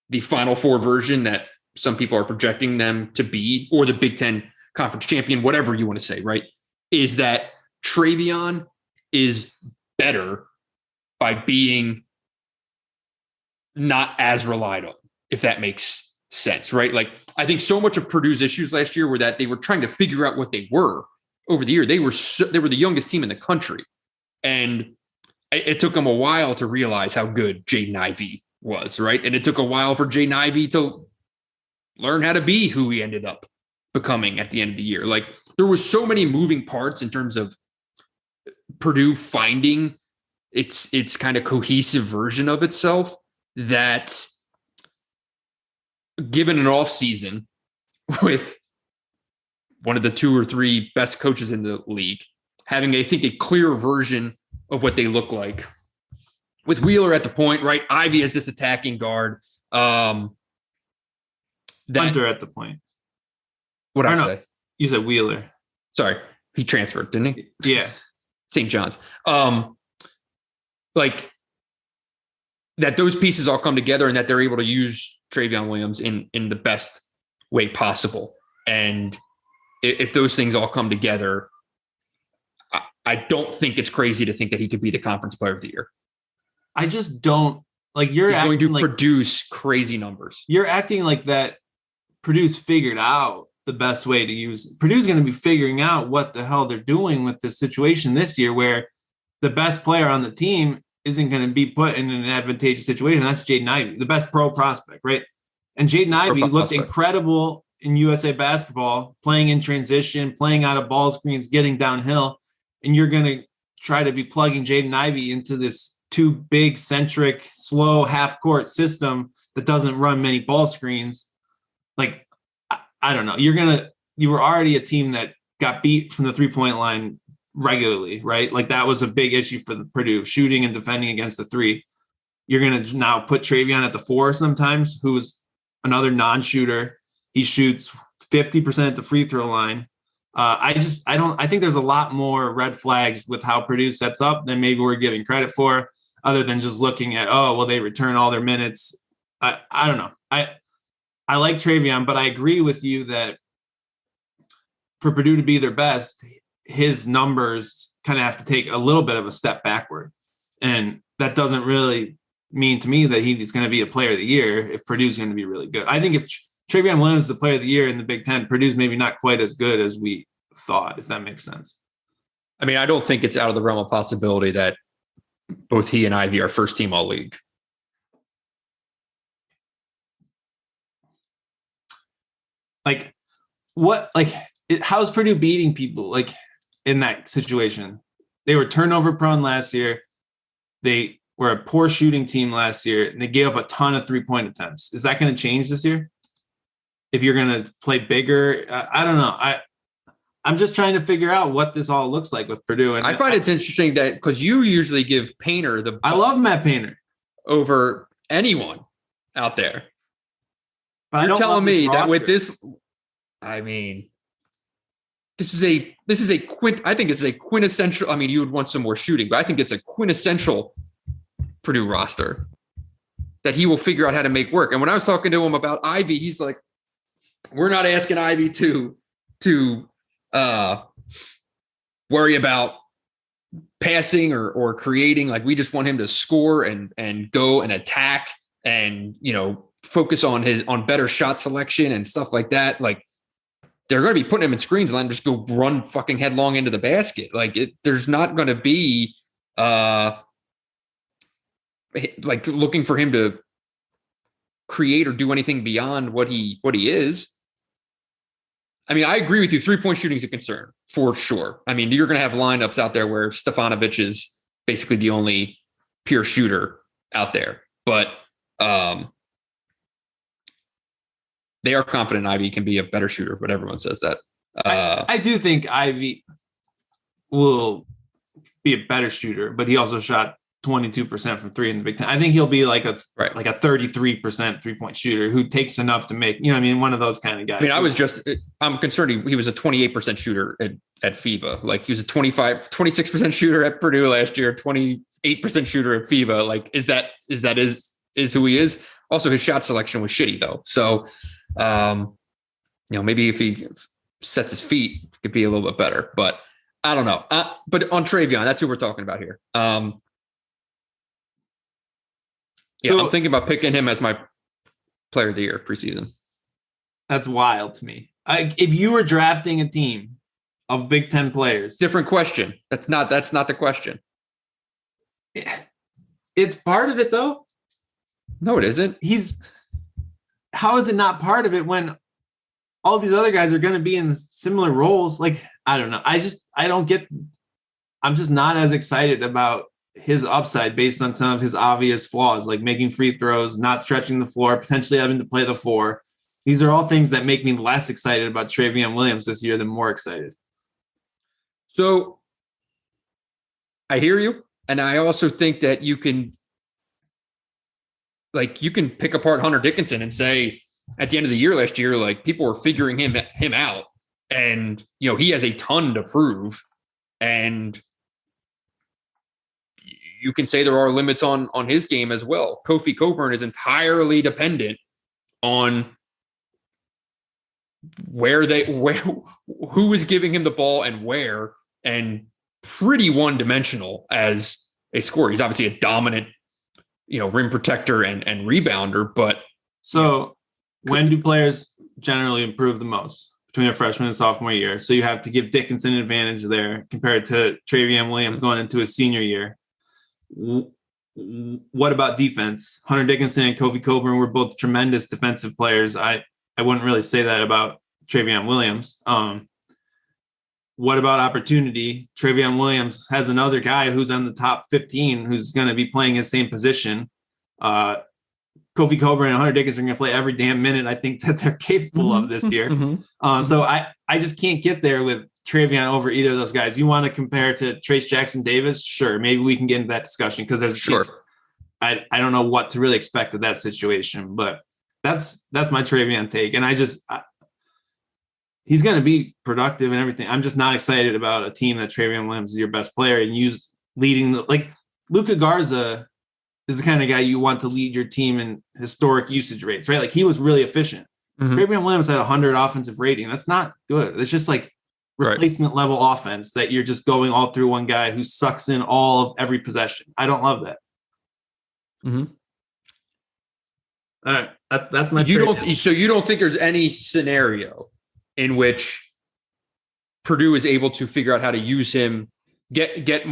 the Final Four version that some people are projecting them to be, or the Big Ten conference champion, whatever you want to say, right, is that Treyvion is better by being not as relied on, if that makes sense, right? Like, I think so much of Purdue's issues last year were that they were trying to figure out what they were over the year. They were the youngest team in the country. And it took them a while to realize how good Jade Knight was, right? And it took a while for Jade Knight to learn how to be who he ended up becoming at the end of the year. Like, there was so many moving parts in terms of Purdue finding its kind of cohesive version of itself that, given an off season with one of the 2 or 3 best coaches in the league, having, I think, a clear version of what they look like with Wheeler at the point, right? Ivy as this attacking guard. Hunter at the point. What did I say? You said Wheeler. Sorry. He transferred, didn't he? Yeah. St. John's. Like, that those pieces all come together and that they're able to use Trayvon Williams in the best way possible. And if those things all come together, I don't think it's crazy to think that he could be the conference player of the year. I just don't like He's going to produce crazy numbers. You're acting like that Purdue's figured out the best way to use. Purdue's going to be figuring out what the hell they're doing with this situation this year, where the best player on the team isn't going to be put in an advantageous situation. That's Jade Knight, the best pro prospect, right? And Jade Knight looked incredible in USA basketball, playing in transition, playing out of ball screens, getting downhill. And you're going to try to be plugging Jaden Ivey into this too big, centric, slow half-court system that doesn't run many ball screens. Like, I don't know. You were already a team that got beat from the three-point line regularly, right? Like, that was a big issue for the Purdue, shooting and defending against the three. You're going to now put Treyvion at the 4 sometimes, who's another non-shooter. He shoots 50% at the free throw line. I think there's a lot more red flags with how Purdue sets up than maybe we're giving credit for, other than just looking at, they return all their minutes. I don't know. I like Treyvion, but I agree with you that for Purdue to be their best, his numbers kind of have to take a little bit of a step backward. And that doesn't really mean to me that he's going to be a player of the year if Purdue's going to be really good. I think if Trayvon Williams is the player of the year in the Big Ten, Purdue's maybe not quite as good as we thought, if that makes sense. I mean, I don't think it's out of the realm of possibility that both he and Ivy are first team all league. Like, how's Purdue beating people like in that situation? They were turnover prone last year. They were a poor shooting team last year, and they gave up a ton of 3-point attempts. Is that going to change this year? If you're going to play bigger, I don't know. I'm just trying to figure out what this all looks like with Purdue. And I find it's interesting that because you usually give Painter I love Matt Painter over anyone out there. But you're telling me that with this, I mean, I think it's a quintessential. I mean, you would want some more shooting, but I think it's a quintessential Purdue roster that he will figure out how to make work. And when I was talking to him about Ivy, he's like, we're not asking Ivy to worry about passing or creating. Like, we just want him to score and go and attack and, focus on better shot selection and stuff like that. Like, they're going to be putting him in screens and let him just go run fucking headlong into the basket. Like, there's not going to be like looking for him to create or do anything beyond what he is. I mean, I agree with you. 3-point shooting is a concern for sure. I mean, you're going to have lineups out there where Stefanovic is basically the only pure shooter out there, but they are confident Ivy can be a better shooter, but everyone says that. I do think Ivy will be a better shooter, but he also shot 22% from 3 in the Big Ten. I think he'll be like a 33% 3-point shooter who takes enough to make, one of those kind of guys. I mean, I'm concerned he was a 28% shooter at FIBA. Like, he was a 26% shooter at Purdue last year, 28% shooter at FIBA. Like, is who he is. Also, his shot selection was shitty though. So, maybe if he sets his feet, it could be a little bit better, but I don't know. But on Treyvion, that's who we're talking about here. I'm thinking about picking him as my player of the year preseason. That's wild to me. If you were drafting a team of Big Ten players, different question. That's not the question. It's part of it though. No, it isn't. How is it not part of it when all these other guys are going to be in similar roles? Like, I don't know. I'm just not as excited about his upside based on some of his obvious flaws, like making free throws, not stretching the floor, potentially having to play the 4. These are all things that make me less excited about Trayvon Williams this year than more excited. So I hear you. And I also think that you can pick apart Hunter Dickinson and say at the end of the year last year, like, people were figuring him out, and, he has a ton to prove. And you can say there are limits on his game as well. Kofi Coburn is entirely dependent on who is giving him the ball and where, and pretty one-dimensional as a scorer. He's obviously a dominant, rim protector and rebounder, but so when do players generally improve the most between their freshman and sophomore year? So you have to give Dickinson an advantage there compared to Trayvon Williams going into his senior year. What about defense? Hunter Dickinson and Kofi Coburn were both tremendous defensive players. I wouldn't really say that about Trayvon Williams. What about opportunity? Trayvon Williams has another guy who's on the top 15 who's going to be playing his same position. Kofi Coburn and Hunter Dickinson are going to play every damn minute I think that they're capable of this year. So I just can't get there with Trayvon over either of those guys. You want to compare to Trace Jackson Davis? Sure. Maybe we can get into that discussion because I don't know what to really expect of that situation, but that's my Trayvon take. And he's going to be productive and everything. I'm just not excited about a team that Trayvon Williams is your best player and like Luka Garza is the kind of guy you want to lead your team in historic usage rates, right? Like he was really efficient. Trayvon Williams had 100 offensive rating. That's not good. It's just like replacement level offense that you're just going all through one guy who sucks in all of every possession. I don't love that. All right. That's my So you don't think there's any scenario in which Purdue is able to figure out how to use him, that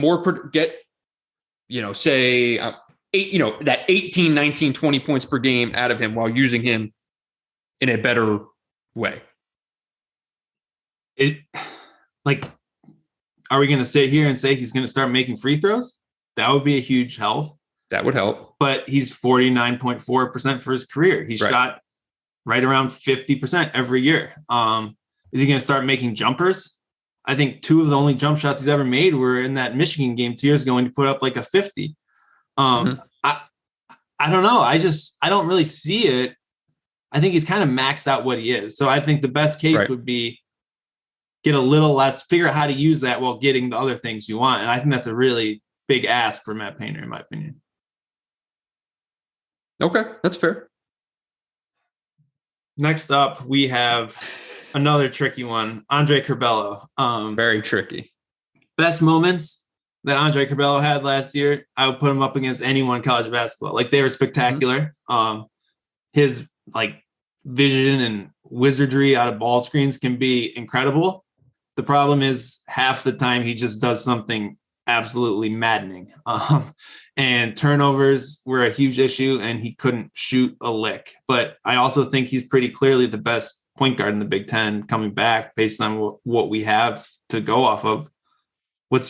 18, 19, 20 points per game out of him while using him in a better way? Are we going to sit here and say he's going to start making free throws? That would be a huge help. That would help. But he's 49.4% for his career. He's shot right around 50% every year. Is he going to start making jumpers? I think 2 of the only jump shots he's ever made were in that Michigan game 2 years ago when he put up like a 50. I don't know. I don't really see it. I think he's kind of maxed out what he is. So I think the best case would be get a little less, figure out how to use that while getting the other things you want. And I think that's a really big ask for Matt Painter, in my opinion. Okay, that's fair. Next up, we have another tricky one, Andre Carbello. Very tricky. Best moments that Andre Cabello had last year, I would put him up against anyone in college basketball. Like they were spectacular. His like vision and wizardry out of ball screens can be incredible. The problem is half the time he just does something absolutely maddening. And turnovers were a huge issue and he couldn't shoot a lick. But I also think he's pretty clearly the best point guard in the Big Ten coming back based on what we have to go off of. Is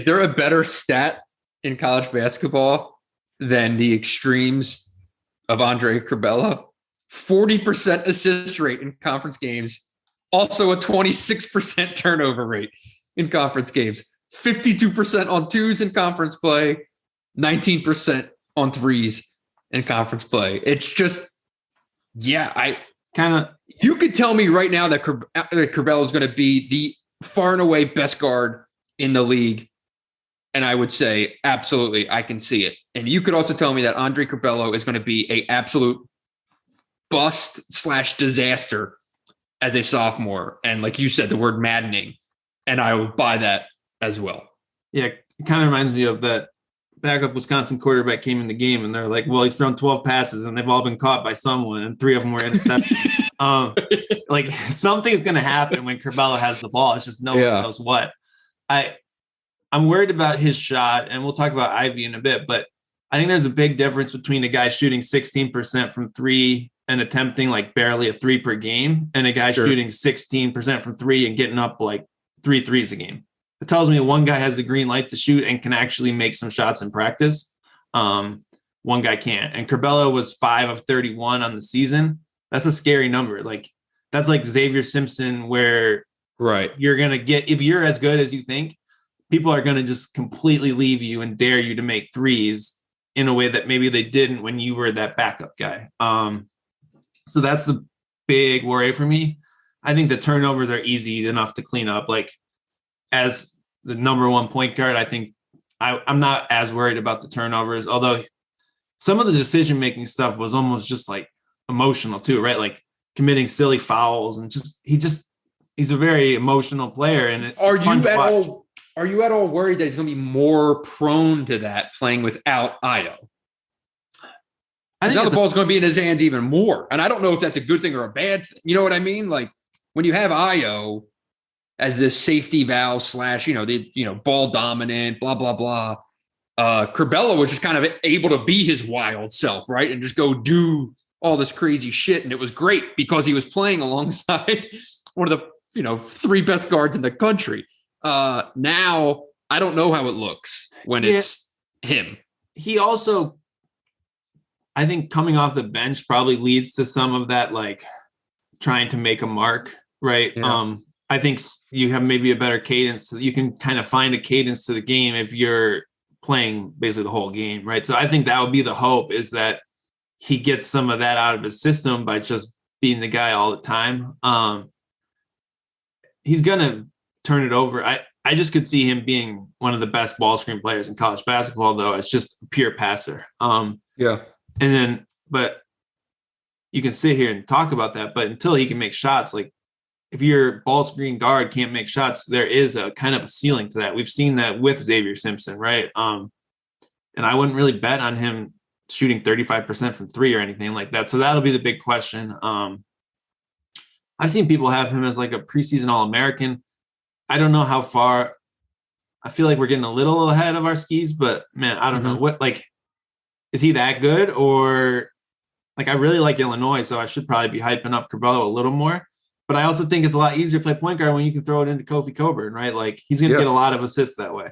there a better stat in college basketball than the extremes of Andre Carbello? 40% assist rate in conference games, also a 26% turnover rate in conference games, 52% on twos in conference play, 19% on threes in conference play. It's just, you could tell me right now that Carbello is going to be the far and away best guard in the league. And I would say, absolutely, I can see it. And you could also tell me that Andre Carbello is going to be an absolute bust/disaster as a sophomore. And like you said, the word maddening. And I would buy that as well. Yeah, it kind of reminds me of that backup Wisconsin quarterback came in the game and they're like, well, he's thrown 12 passes and they've all been caught by someone and 3 of them were interceptions. Like something's going to happen when Carbello has the ball. It's just no one knows what. I'm worried about his shot, and we'll talk about Ivy in a bit, but I think there's a big difference between a guy shooting 16% from 3 and attempting like barely a 3 per game and a guy shooting 16% from 3 and getting up like 3 threes a game. It tells me one guy has the green light to shoot and can actually make some shots in practice. One guy can't. And Carbello was 5 of 31 on the season. That's a scary number. Like that's like Xavier Simpson, where you're going to get, if you're as good as you think, people are going to just completely leave you and dare you to make threes in a way that maybe they didn't when you were that backup guy. So that's the big worry for me. I think the turnovers are easy enough to clean up. Like as the number 1 point guard, I think I'm not as worried about the turnovers, although some of the decision-making stuff was almost just like emotional too, right? Like committing silly fouls and he's a very emotional player. And are you at all worried that he's going to be more prone to that playing without Io? I think now the ball's going to be in his hands even more. And I don't know if that's a good thing or a bad thing. You know what I mean? Like when you have Io as this safety valve / ball dominant, blah, blah, blah. Carbello was just kind of able to be his wild self, right? And just go do all this crazy shit. And it was great because he was playing alongside one of the, 3 best guards in the country. Now I don't know how it looks when it's him. He also, I think coming off the bench probably leads to some of that, like trying to make a mark, right? Yeah. I think you have maybe a better cadence. You can kind of find a cadence to the game if you're playing basically the whole game, right? So I think that would be the hope, is that he gets some of that out of his system by just being the guy all the time. He's going to turn it over. I just could see him being one of the best ball screen players in college basketball, though. It's just a pure passer. Yeah. But you can sit here and talk about that, but until he can make shots, like if your ball screen guard can't make shots, there is a kind of a ceiling to that. We've seen that with Xavier Simpson, right? And I wouldn't really bet on him shooting 35% from 3 or anything like that. So that'll be the big question. I've seen people have him as like a preseason All-American. I don't know how far. I feel like we're getting a little ahead of our skis, but man, I don't know what, like, is he that good? Or like, I really like Illinois, so I should probably be hyping up Carbello a little more. But I also think it's a lot easier to play point guard when you can throw it into Kofi Coburn, right? Like he's going to get a lot of assists that way.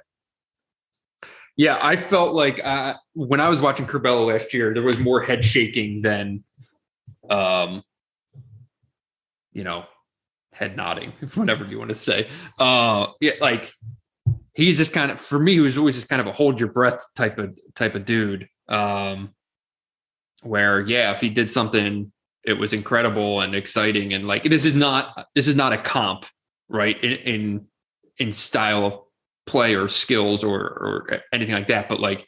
Yeah, I felt like when I was watching Carbello last year, there was more head shaking than, head nodding, whatever you want to say. Like he's just kind of, for me, he was always just kind of a hold your breath type of dude. Where, if he did something, it was incredible and exciting. And like, this is not a comp, right? In style of play or skills or anything like that. But like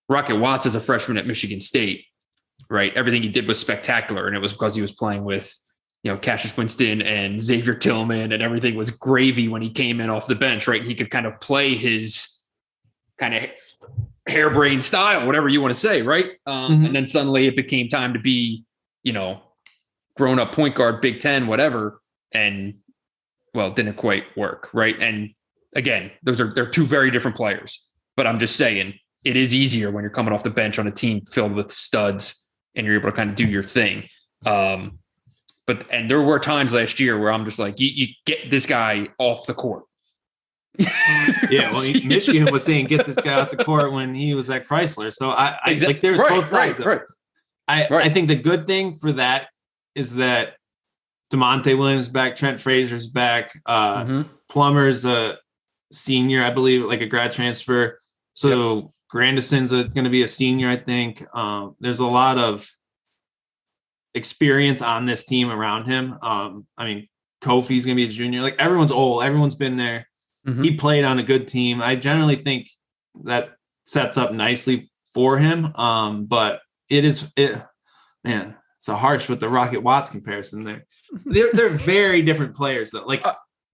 Rocket Watts as a freshman at Michigan State, right? Everything he did was spectacular. And it was because he was playing with, Cassius Winston and Xavier Tillman, and everything was gravy when he came in off the bench, right? And he could kind of play his kind of harebrained style, whatever you want to say, right? And then suddenly it became time to be, grown up point guard, Big Ten, whatever. And it didn't quite work. Right. And again, they're 2 very different players, but I'm just saying it is easier when you're coming off the bench on a team filled with studs and you're able to kind of do your thing. But there were times last year where I'm just like, you get this guy off the court. Michigan was saying, get this guy off the court when he was at Chrysler. So like there's both sides of it. I think the good thing for that is that Devonte Williams back, Trent Fraser's back, Plumber's a senior, I believe, like a grad transfer. So Grandison's going to be a senior, I think. There's a lot of experience on this team around him. Kofi's going to be a junior. Like everyone's old. Everyone's been there. He played on a good team. I generally think that sets up nicely for him. But it's a harsh with the Rocket Watts comparison there. They're very different players though. Like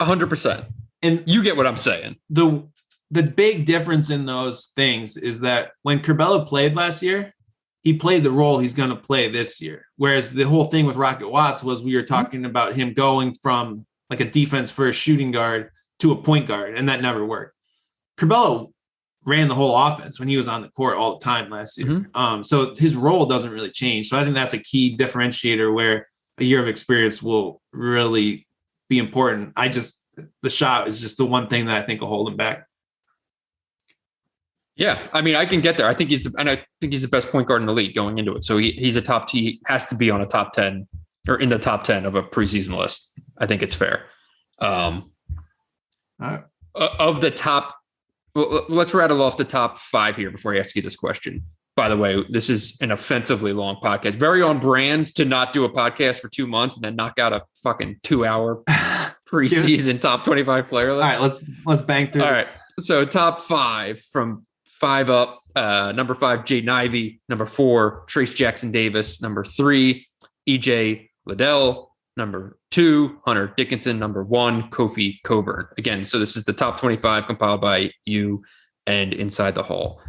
100%. And you get what I'm saying. The big difference in those things is that when Carbello played last year, he played the role he's going to play this year. Whereas the whole thing with Rocket Watts was we were talking about him going from like a defense first shooting guard to a point guard, and that never worked. Carbello ran the whole offense when he was on the court all the time last year. So his role doesn't really change. So I think that's a key differentiator where a year of experience will really be important. The shot is just the one thing that I think will hold him back. Yeah. I mean, I can get there. I think he's the best point guard in the league going into it. So he has to be on a top 10 or in the top 10 of a preseason list. I think it's fair. Of the top, let's rattle off the top 5 here before I ask you this question. By the way, this is an offensively long podcast. Very on brand to not do a podcast for 2 months and then knock out a fucking 2-hour preseason top 25 player list. All right, let's bang through. All right, so top 5 from 5 up. Number 5, Jade Knight. Number 4, Trace Jackson Davis. Number 3, EJ Liddell. Number 2, Hunter Dickinson. Number 1, Kofi Coburn. Again, so this is the top 25 compiled by you and Inside the Hall.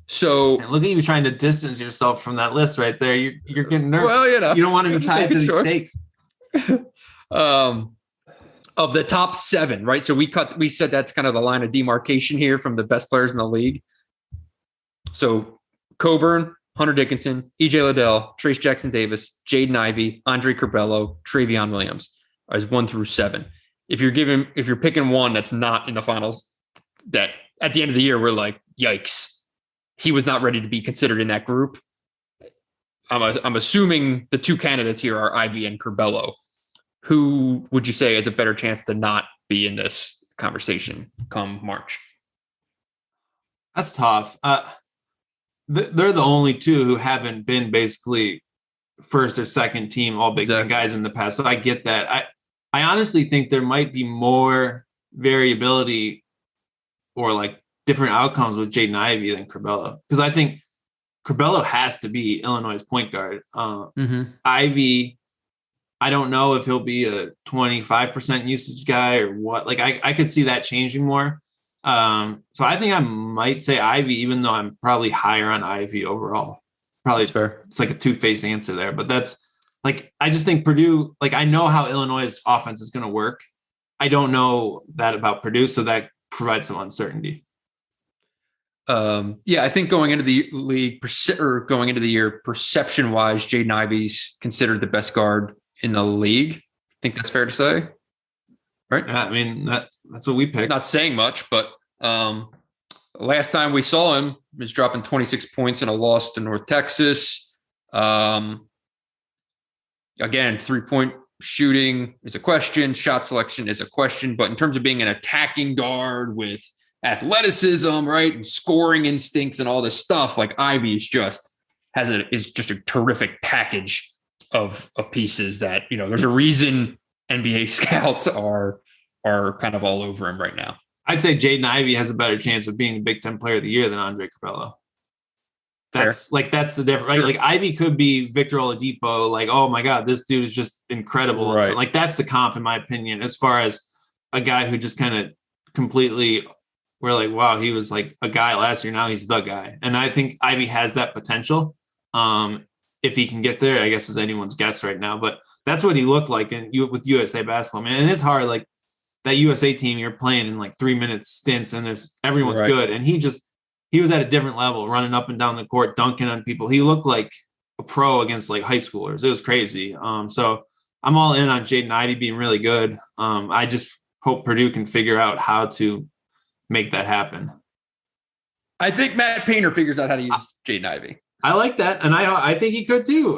So and look at you trying to distance yourself from that list right there. You're getting nervous. Well, you don't want to be tied to the stakes. Of the top 7, right? So we said that's kind of the line of demarcation here from the best players in the league. So Coburn, Hunter Dickinson, EJ Liddell, Trace Jackson Davis, Jade Knight, Andre Carbello, Trayvon Williams as 1 through 7. If you're picking one that's not in the finals, that at the end of the year, we're like, yikes, he was not ready to be considered in that group. I'm assuming the 2 candidates here are Ivy and Carbello. Who would you say has a better chance to not be in this conversation come March? That's tough. They're the only 2 who haven't been basically first or second team all Big Ten guys in the past. So I get that. I honestly think there might be more variability or like different outcomes with Jaden Ivey than Carbello, because I think Carbello has to be Illinois' point guard. Ivy, I don't know if he'll be a 25% usage guy or what. Like I could see that changing more. So I think I might say Ivy, even though I'm probably higher on Ivy overall. Probably fair. It's like a two-faced answer there, but that's like, I just think Purdue, like I know how Illinois' offense is going to work. I don't know that about Purdue. So that provides some uncertainty. I think going into the league or going into the year, perception wise, Jaden Ivey's considered the best guard in the league. I think that's fair to say, right? I mean, that's what we picked. Not saying much, but last time we saw him was dropping 26 points in a loss to North Texas. Again, 3-point shooting is a question. Shot selection is a question. But in terms of being an attacking guard with athleticism, right, and scoring instincts and all this stuff, like Ivy is just a terrific package of pieces that, you know, there's a reason NBA scouts are kind of all over him right now. I'd say Jaden Ivey has a better chance of being Big Ten Player of the Year than Andre Carbello. That's the difference, right? Like Ivy could be Victor Oladipo. Like, oh my God, this dude is just incredible. Right. Like that's the comp, in my opinion, as far as a guy who just kind of completely, we're like, wow, he was like a guy last year. Now he's the guy. And I think Ivy has that potential. If he can get there, I guess is anyone's guess right now, but that's what he looked like with USA basketball, man. And it's hard. Like that USA team, you're playing in like 3-minute stints and everyone's good. And he was at a different level, running up and down the court, dunking on people. He looked like a pro against like high schoolers. It was crazy. So I'm all in on Jaden Ivey being really good. I just hope Purdue can figure out how to make that happen. I think Matt Painter figures out how to use Jaden Ivey. I like that. And I think he could too.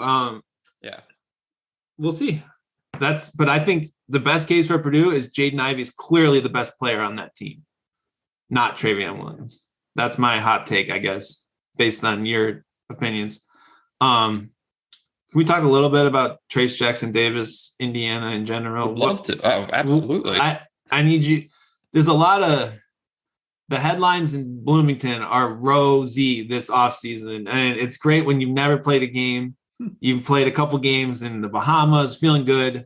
Yeah. We'll see. But I think the best case for Purdue is Jaden Ivey is clearly the best player on that team, not Trayvon Williams. That's my hot take, I guess, based on your opinions. Can we talk a little bit about Trace Jackson Davis, Indiana in general? I'd love to. Oh, absolutely. I need you. There's a lot of the headlines in Bloomington are rosy this offseason, and it's great when you've never played a game. You've played a couple games in the Bahamas, feeling good.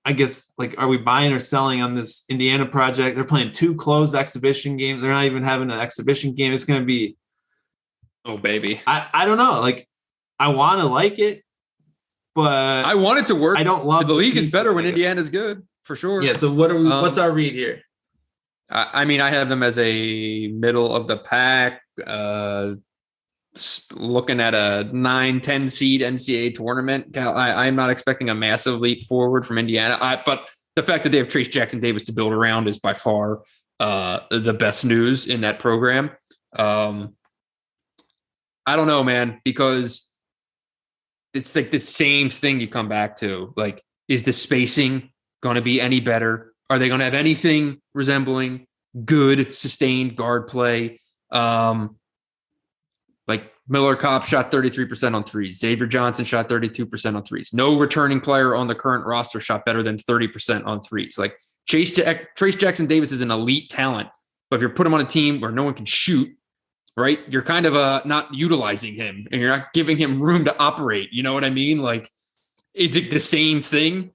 I guess, like, are we buying or selling on this Indiana project? They're playing 2 closed exhibition games. They're not even having an exhibition game. It's going to be, oh, baby. I don't know. Like, I want to like it, but I want it to work. I don't love the league is better when Indiana's good, for sure. Yeah. So what's our read here? I mean, I have them as a middle of the pack, looking at a 9-10 seed NCAA tournament. I'm not expecting a massive leap forward from Indiana, but the fact that they have Trace Jackson Davis to build around is by far the best news in that program. I don't know, man, because it's like the same thing you come back to. Like, is the spacing going to be any better? Are they going to have anything resembling good sustained guard play? Like Miller Kopp shot 33% on threes. Xavier Johnson shot 32% on threes. No returning player on the current roster shot better than 30% on threes. Like Trace Jackson Davis is an elite talent, but if you're put him on a team where no one can shoot, right, you're kind of not utilizing him and you're not giving him room to operate. You know what I mean? Like Is it the same thing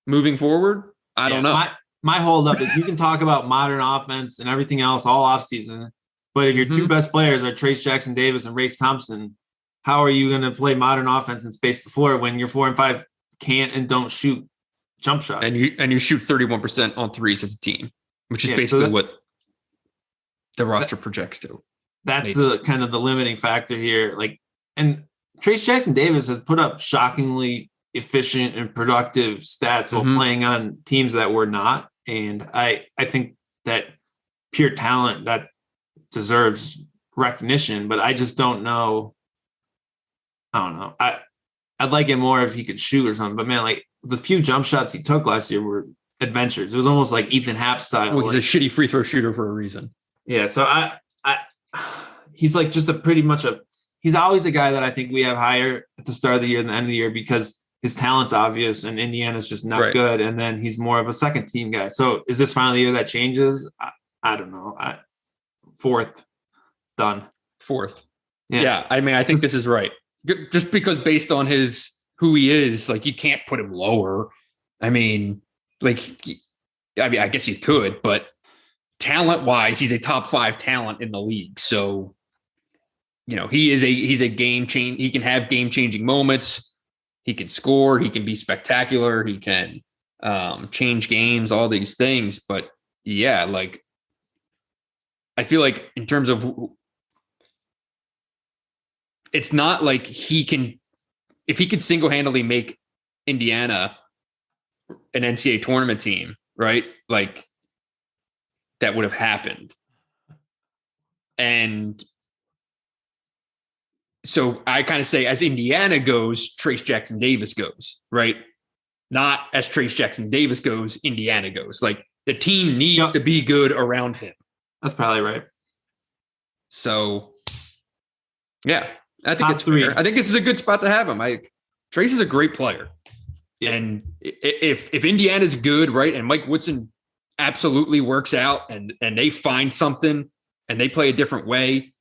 moving forward? I don't know. My holdup is you can talk about modern offense and everything else all offseason, but if your two best players are Trace Jackson Davis and Race Thompson, how are you going to play modern offense and space the floor when your 4 and 5 can't and don't shoot jump shots? And you shoot 31% on threes as a team, which is basically what the roster projects to. That's the kind of the limiting factor here. And Trace Jackson Davis has put up shockingly efficient and productive stats while playing on teams that were not. And I think that pure talent that deserves recognition, but I just don't know. I don't know. I'd like it more if he could shoot or something, but man, like the few jump shots he took last year were adventures. It was almost like Ethan Happ style. Well, he's a shitty free throw shooter for a reason. Yeah. So he's like just he's always a guy that I think we have higher at the start of the year than the end of the year because his talent's obvious and Indiana's just not good. And then he's more of a second team guy. So is this finally the year that changes? I don't know. Fourth, done. Fourth. Yeah. I mean, I think this is right. Just because based on who he is, like you can't put him lower. I mean, I guess you could, but talent wise, he's a top 5 talent in the league. So, he's a game change. He can have game changing moments. He can score. He can be spectacular. He can change games, all these things. But yeah, like I feel like in terms of, it's not like if he could single-handedly make Indiana an NCAA tournament team, right? Like that would have happened. And so I kind of say as Indiana goes, Trace Jackson Davis goes, right? Not as Trace Jackson Davis goes, Indiana goes. Like the team needs to be good around him. That's probably right. So yeah, I think it's fair. I think this is a good spot to have him. Trace is a great player. Yeah. And if Indiana's good, right, and Mike Woodson absolutely works out and they find something and they play a different way,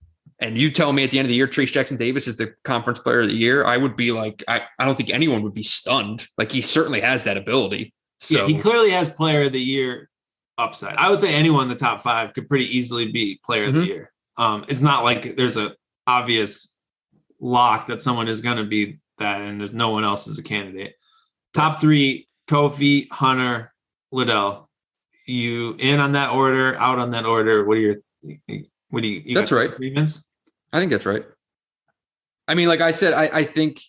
and you tell me at the end of the year, Trace Jackson Davis is the conference player of the year, I would be like, I don't think anyone would be stunned. Like he certainly has that ability. So yeah, he clearly has player of the year upside. I would say anyone in the top 5 could pretty easily be player of the year. It's not like there's a obvious lock that someone is going to be that and there's no one else is a candidate. Top 3, Kofi, Hunter, Liddell. You in on that order, out on that order? What do you That's right. Agreements? I think that's right. I mean, like I said, I think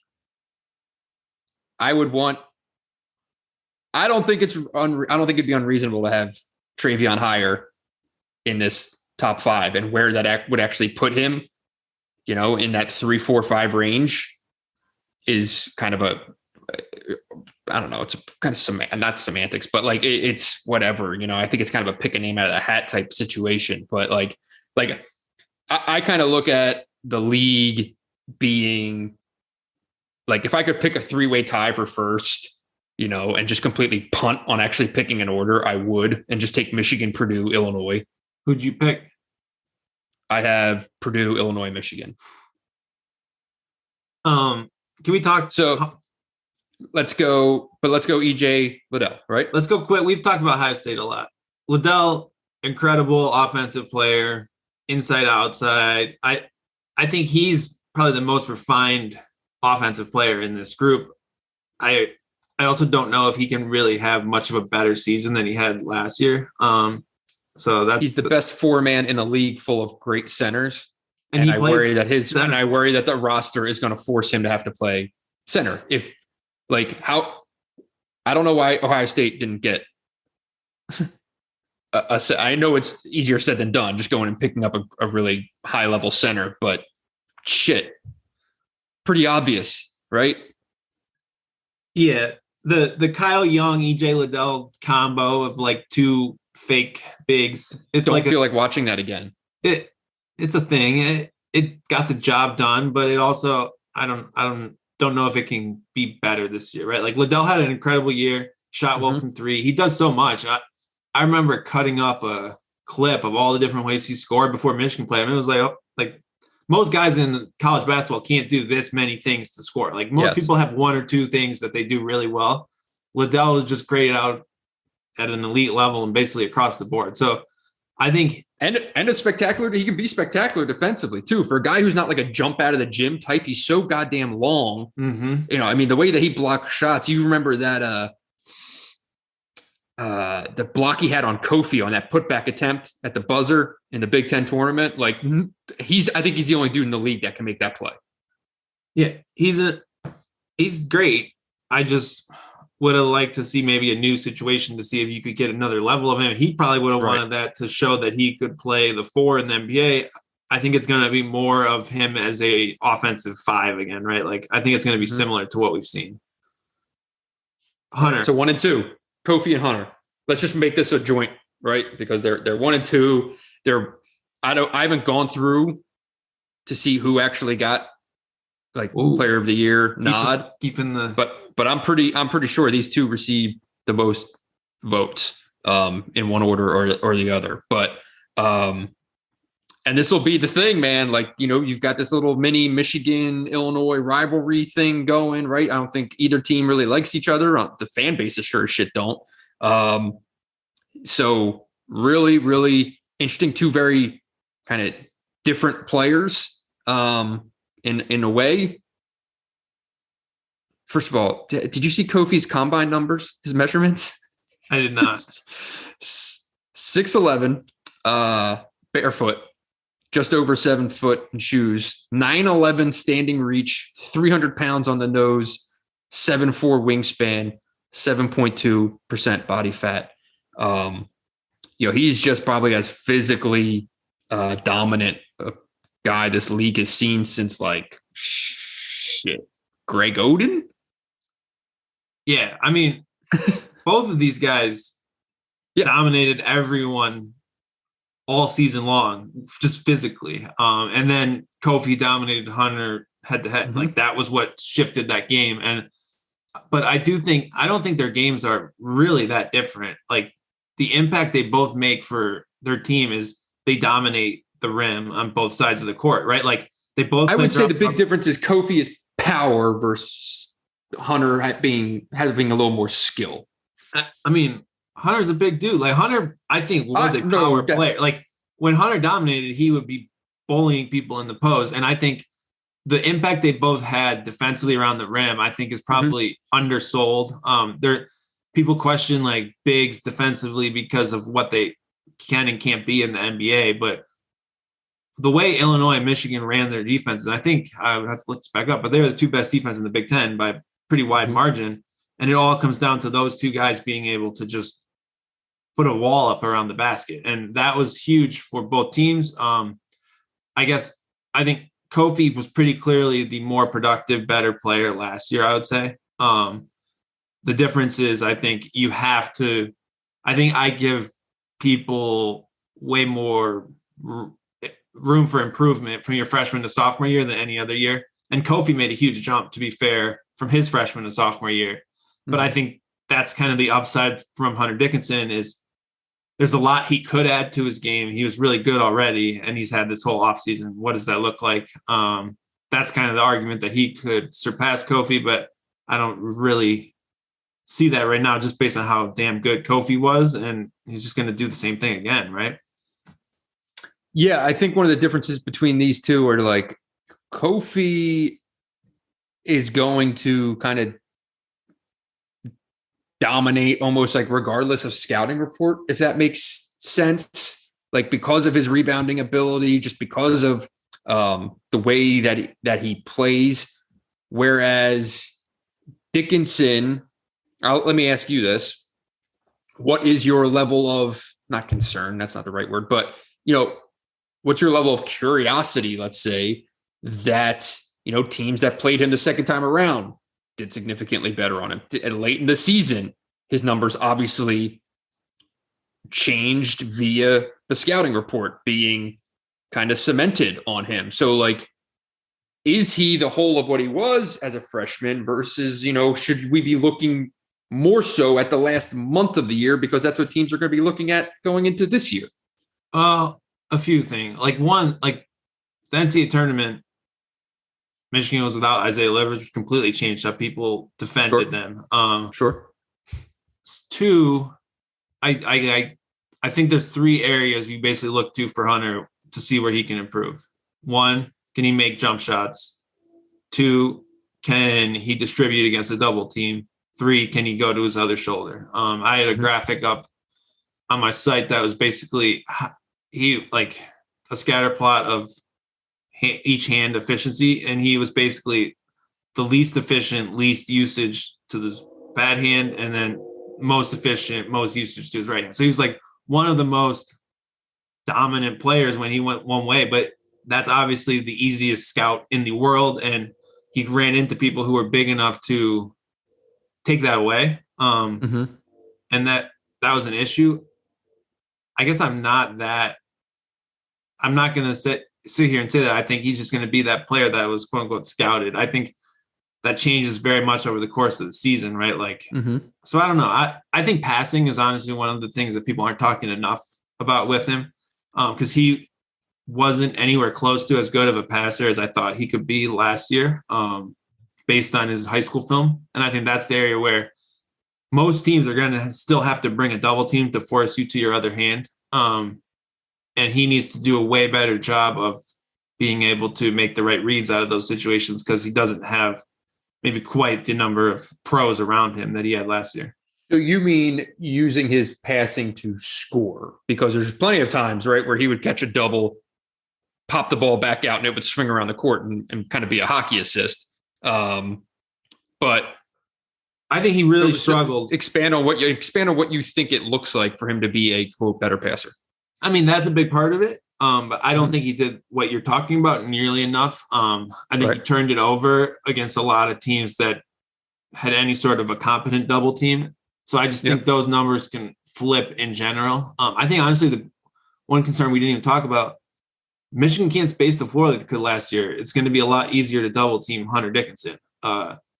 I would want. I don't think it'd be unreasonable to have Treyvion higher in this top 5, and where that would actually put him, in that 3, 4, 5 range is kind of I don't know. It's a kind of not semantics, but like it's whatever, I think it's kind of a pick a name out of the hat type situation. But like I kind of look at the league being like, if I could pick a 3-way tie for first, and just completely punt on actually picking an order, I would, and just take Michigan, Purdue, Illinois. Who'd you pick? I have Purdue, Illinois, Michigan. Can we talk? So let's go EJ Liddell, right? Let's go quick. We've talked about Ohio State a lot. Liddell, incredible offensive player, inside, outside. I think he's probably the most refined offensive player in this group. I also don't know if he can really have much of a better season than he had last year. So he's the best 4-man in the league, full of great centers. And I worry that the roster is going to force him to have to play center. I don't know why Ohio State didn't get I know it's easier said than done, just going and picking up a really high level center, but shit, pretty obvious, right? Yeah. The Kyle Young, EJ Liddell combo of like 2 fake bigs. It's don't feel like watching that again. It's a thing. It got the job done, but it also, I don't know if it can be better this year, right? Like Liddell had an incredible year, shot well from 3. He does so much. I remember cutting up a clip of all the different ways he scored before Michigan played him. It was like most guys in college basketball can't do this many things to score. Like most people have one or two things that they do really well. Liddell is just graded out at an elite level and basically across the board. So I think, and it's spectacular. He can be spectacular defensively too. For a guy who's not like a jump out of the gym type, he's so goddamn long. You know, I mean, the way that he blocked shots, you remember that, the block he had on Kofi on that putback attempt at the buzzer in the Big Ten tournament. Like I think he's the only dude in the league that can make that play. Yeah, he's great. I just would have liked to see maybe a new situation to see if you could get another level of him. He probably would have wanted that to show that he could play the 4 in the NBA. I think it's going to be more of him as a offensive 5 again, right? Like I think it's going to be similar to what we've seen. Hunter. So 1 and 2, Kofi and Hunter. Let's just make this a joint, right? Because they're 1 and 2. I haven't gone through to see who actually got like Player of the Year nod. But I'm pretty sure these two received the most votes in one order or the other. But and this will be the thing, man. Like, you know, you've got this little mini Michigan-Illinois rivalry thing going, right? I don't think either team really likes each other. The fan base is sure as shit don't. So really, really interesting. Two very kind of different players in a way. First of all, did you see Kofi's combine numbers, his measurements? I did not. 6'11", barefoot, just over 7 foot in shoes, 9'11" standing reach, 300 pounds on the nose, 7'4" wingspan, 7.2% body fat. You know, he's just probably as physically dominant a guy this league has seen since like Greg Oden. Yeah, I mean, both of these guys dominated everyone all season long, just physically. And then Kofi dominated Hunter head to head. Like that was what shifted that game. But I don't think their games are really that different. Like the impact they both make for their team is they dominate the rim on both sides of the court, right? Like they both. I would say the big difference is Kofi is power versus Hunter having a little more skill. I mean, Hunter's a big dude. Like Hunter, I think was a power player. Like when Hunter dominated, he would be bullying people in the post. And I think the impact they both had defensively around the rim, I think is probably undersold. People question like bigs defensively because of what they can and can't be in the NBA. But the way Illinois and Michigan ran their defenses, I think I would have to look this back up, but they were the two best defense in the Big Ten by pretty wide margin. And it all comes down to those two guys being able to just put a wall up around the basket. And that was huge for both teams. I think Kofi was pretty clearly the more productive, better player last year, I would say. The difference is, I think I give people way more room for improvement from your freshman to sophomore year than any other year. And Kofi made a huge jump, to be fair, from his freshman to sophomore year. But I think that's kind of the upside from Hunter Dickinson is there's a lot he could add to his game. He was really good already, and he's had this whole offseason. What does that look like? That's kind of the argument that he could surpass Kofi, but I don't really see that right now just based on how damn good Kofi was, and he's just going to do the same thing again, right? Yeah, I think one of the differences between these two are like Kofi is going to kind of dominate almost like regardless of scouting report, if that makes sense, like because of his rebounding ability, just because of the way that he plays. Whereas Dickinson, let me ask you this. What is your level of, not concern, that's not the right word, but, you know, what's your level of curiosity, let's say, that, you know, teams that played him the second time around did significantly better on him. And late in the season, his numbers obviously changed via the scouting report being kind of cemented on him. So, like, is he the whole of what he was as a freshman versus, you know, should we be looking more so at the last month of the year because that's what teams are going to be looking at going into this year? A few things. Like one, like the NCAA tournament, Michigan was without Isaiah Livers, which completely changed how people defended them. Sure. 2, I think there's 3 areas you basically look to for Hunter to see where he can improve. 1, can he make jump shots? 2, can he distribute against a double team? 3, can he go to his other shoulder? I had a graphic up on my site that was basically he like a scatter plot of each hand efficiency, and he was basically the least efficient, least usage to the bad hand, and then most efficient, most usage to his right hand. So he was like one of the most dominant players when he went one way, but that's obviously the easiest scout in the world, and he ran into people who were big enough to take that away. And that was an issue. I guess I'm not going to sit here and say that I think he's just going to be that player that was quote unquote scouted. I think that changes very much over the course of the season, right? Like, so I don't know. I think passing is honestly one of the things that people aren't talking enough about with him, because he wasn't anywhere close to as good of a passer as I thought he could be last year, based on his high school film. And I think that's the area where most teams are going to still have to bring a double team to force you to your other hand. And he needs to do a way better job of being able to make the right reads out of those situations, because he doesn't have maybe quite the number of pros around him that he had last year. So you mean using his passing to score? Because there's plenty of times, right, where he would catch a double, pop the ball back out, and it would swing around the court and kind of be a hockey assist. But I think he really struggled. Expand on what you think it looks like for him to be a quote better passer. I mean, that's a big part of it. But I don't think he did what you're talking about nearly enough. I think he turned it over against a lot of teams that had any sort of a competent double team. So I just think those numbers can flip in general. I think, honestly, the one concern we didn't even talk about, Michigan can't space the floor like they could last year. It's going to be a lot easier to double team Hunter Dickinson.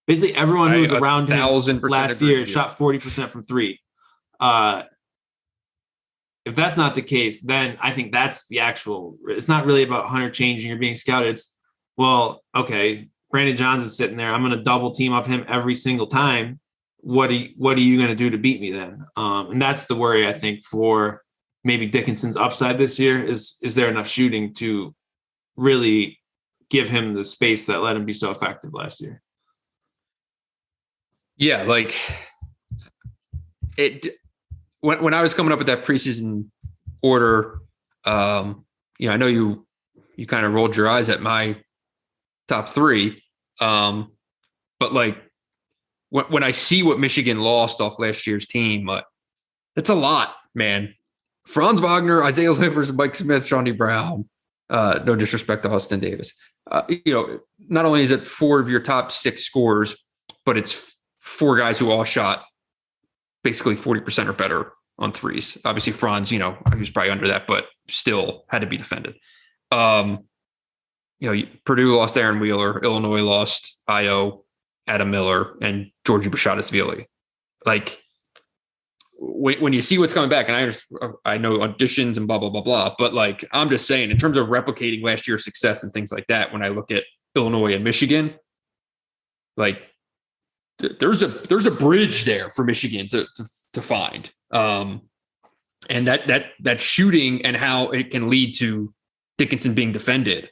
Basically, everyone who was around him last year shot 40% from 3. If that's not the case, then I think that's the actual. It's not really about Hunter changing or being scouted. It's, well, okay, Brandon Johns is sitting there. I'm going to double team off him every single time. What are you going to do to beat me then? And that's the worry, I think, for maybe Dickinson's upside this year. Is there enough shooting to really give him the space that let him be so effective last year? Yeah, like it. When I was coming up with that preseason order, I know you kind of rolled your eyes at my top 3, but like when I see what Michigan lost off last year's team, it's a lot, man. Franz Wagner, Isaiah Livers, Mike Smith, Shawnee Brown. No disrespect to Austin Davis. Not only is it 4 of your top 6 scorers, but it's 4 guys who all shot basically 40% or better on threes. Obviously, Franz, he was probably under that, but still had to be defended. Purdue lost Aaron Wheeler, Illinois lost Io, Adam Miller, and Georgie Bashadas-Vili. Like, when you see what's coming back, and I know auditions and blah, blah, blah, blah, but like, I'm just saying, in terms of replicating last year's success and things like that, when I look at Illinois and Michigan, like, there's a bridge there for Michigan to find, and that shooting and how it can lead to Dickinson being defended.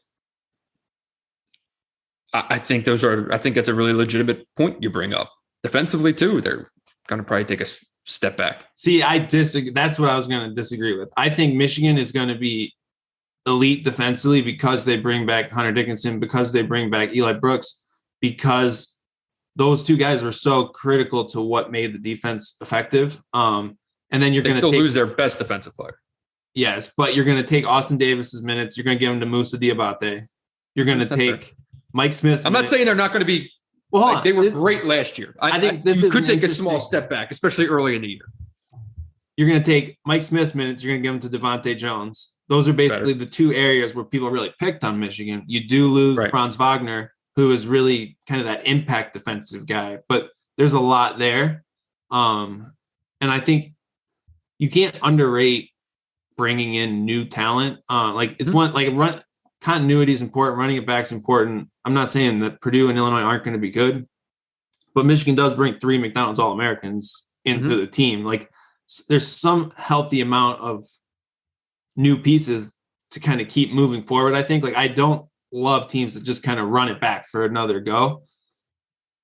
I think that's a really legitimate point you bring up. Defensively too, they're going to probably take a step back. See, I disagree. That's what I was going to disagree with. I think Michigan is going to be elite defensively because they bring back Hunter Dickinson, because they bring back Eli Brooks, because those 2 guys were so critical to what made the defense effective. And then you're going to lose their best defensive player. Yes, but you're going to take Austin Davis's minutes. You're going to give them to Moussa Diabate. You're going to take Mike Smith's I'm not saying they're not going to be. Well, they were great last year. I think you could take a small step back, especially early in the year. You're going to take Mike Smith's minutes. You're going to give them to Devonte Jones. Those are basically the 2 areas where people really picked on Michigan. You do lose Franz Wagner, who is really kind of that impact defensive guy, but there's a lot there. And I think you can't underrate bringing in new talent. It's one, like continuity is important. Running it back is important. I'm not saying that Purdue and Illinois aren't going to be good, but Michigan does bring 3 McDonald's All-Americans into the team. Like, there's some healthy amount of new pieces to kind of keep moving forward. I think, like, I don't love teams that just kind of run it back for another go,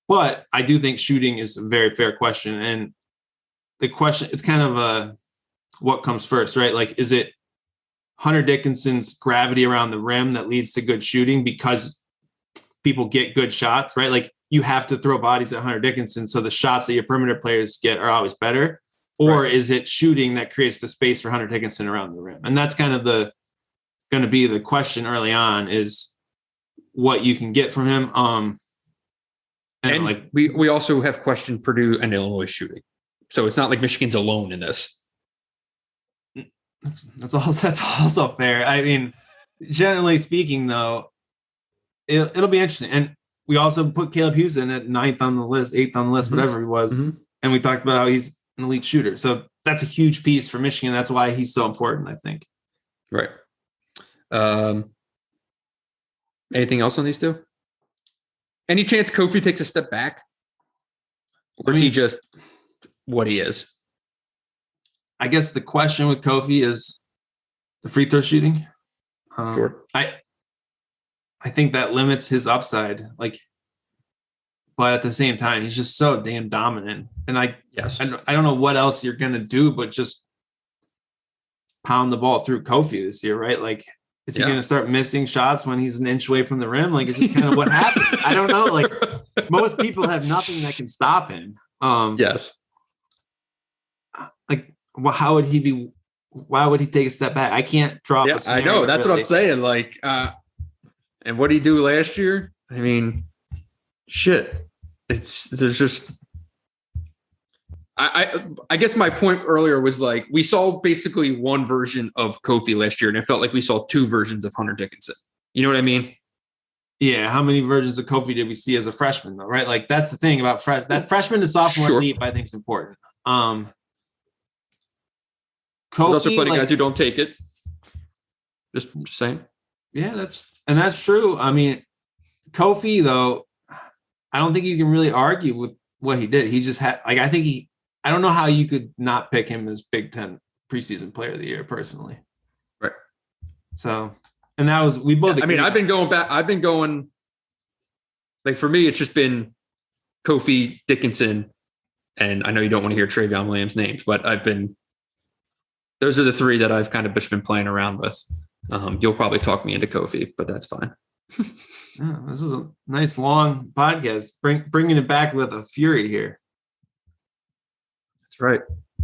but I do think shooting is a very fair question. And the question, it's kind of what comes first, right? Like, is it Hunter Dickinson's gravity around the rim that leads to good shooting because people get good shots, right? Like, you have to throw bodies at Hunter Dickinson, so the shots that your perimeter players get are always better. Or is it shooting that creates the space for Hunter Dickinson around the rim? And that's kind of going to be the question early on, is what you can get from him. And like, we also have questioned Purdue and Illinois shooting. So it's not like Michigan's alone in this. That's also fair. I mean, generally speaking, though, it'll be interesting. And we also put Caleb Houston at 8th on the list, whatever he was. And we talked about how he's an elite shooter. So that's a huge piece for Michigan. That's why he's so important, I think. Right. Anything else on these two? Any chance Kofi takes a step back? Or is he just what he is? I guess the question with Kofi is the free throw shooting. Sure. I think that limits his upside. Like, but at the same time, he's just so damn dominant. And I don't know what else you're gonna do, but just pound the ball through Kofi this year, right? Like, is he gonna start missing shots when he's an inch away from the rim? Like, it's just kind of what happened. I don't know. Like, most people have nothing that can stop him. Yes. Like, well, how would he be? Why would he take a step back? I can't draw. Yeah, I know. That's what I'm saying. Like, and what did he do last year? I mean, shit. There's just. I guess my point earlier was, like, we saw basically one version of Kofi last year, and it felt like we saw 2 versions of Hunter Dickinson. You know what I mean? Yeah. How many versions of Kofi did we see as a freshman, though? Right? Like, that's the thing about that freshman to sophomore leap. I think is important. Kofi, there's also plenty of guys who don't take it. Just saying. Yeah, that's true. I mean, Kofi, though, I don't think you can really argue with what he did. He just had, like, I don't know how you could not pick him as Big Ten preseason player of the year, personally. Right. So, and that was, we both. I mean, I've been going, like, for me, it's just been Kofi, Dickinson, and I know you don't want to hear Trayvon Williams' names, but those are the 3 that I've kind of just been playing around with. You'll probably talk me into Kofi, but that's fine. Yeah, this is a nice long podcast, bringing it back with a fury here. That's right.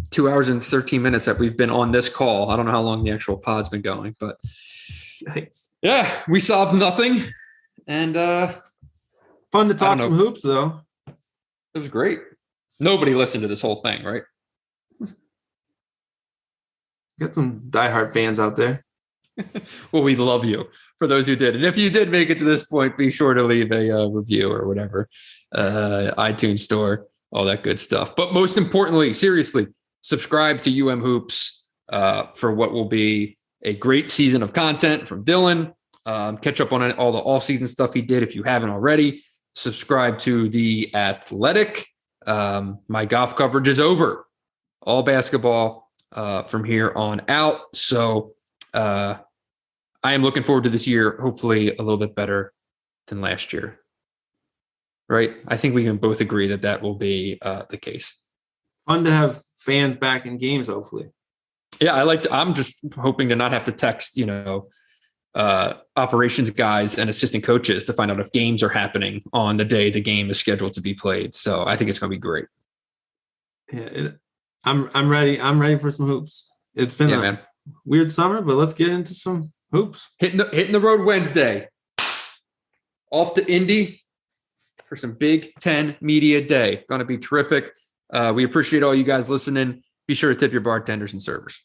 2 hours and 13 minutes that we've been on this call. I don't know how long the actual pod's been going, but yeah, we solved nothing. And fun to talk some hoops, though. It was great. Nobody listened to this whole thing, right? Got some diehard fans out there. Well, we love you for those who did. And if you did make it to this point, be sure to leave a review or whatever, iTunes store, all that good stuff. But most importantly, seriously, subscribe to UM Hoops for what will be a great season of content from Dylan. Catch up on all the offseason stuff he did if you haven't already. Subscribe to The Athletic. My golf coverage is over. All basketball from here on out. So I am looking forward to this year, hopefully a little bit better than last year. Right? I think we can both agree that will be the case. Fun to have fans back in games, hopefully. Yeah, I'm just hoping to not have to text, operations guys and assistant coaches to find out if games are happening on the day the game is scheduled to be played. So I think it's going to be great. Yeah, I'm ready. I'm ready for some hoops. It's been a weird summer, but let's get into some hoops. Hitting the road Wednesday. Off to Indy for some Big Ten Media Day. Going to be terrific. We appreciate all you guys listening. Be sure to tip your bartenders and servers.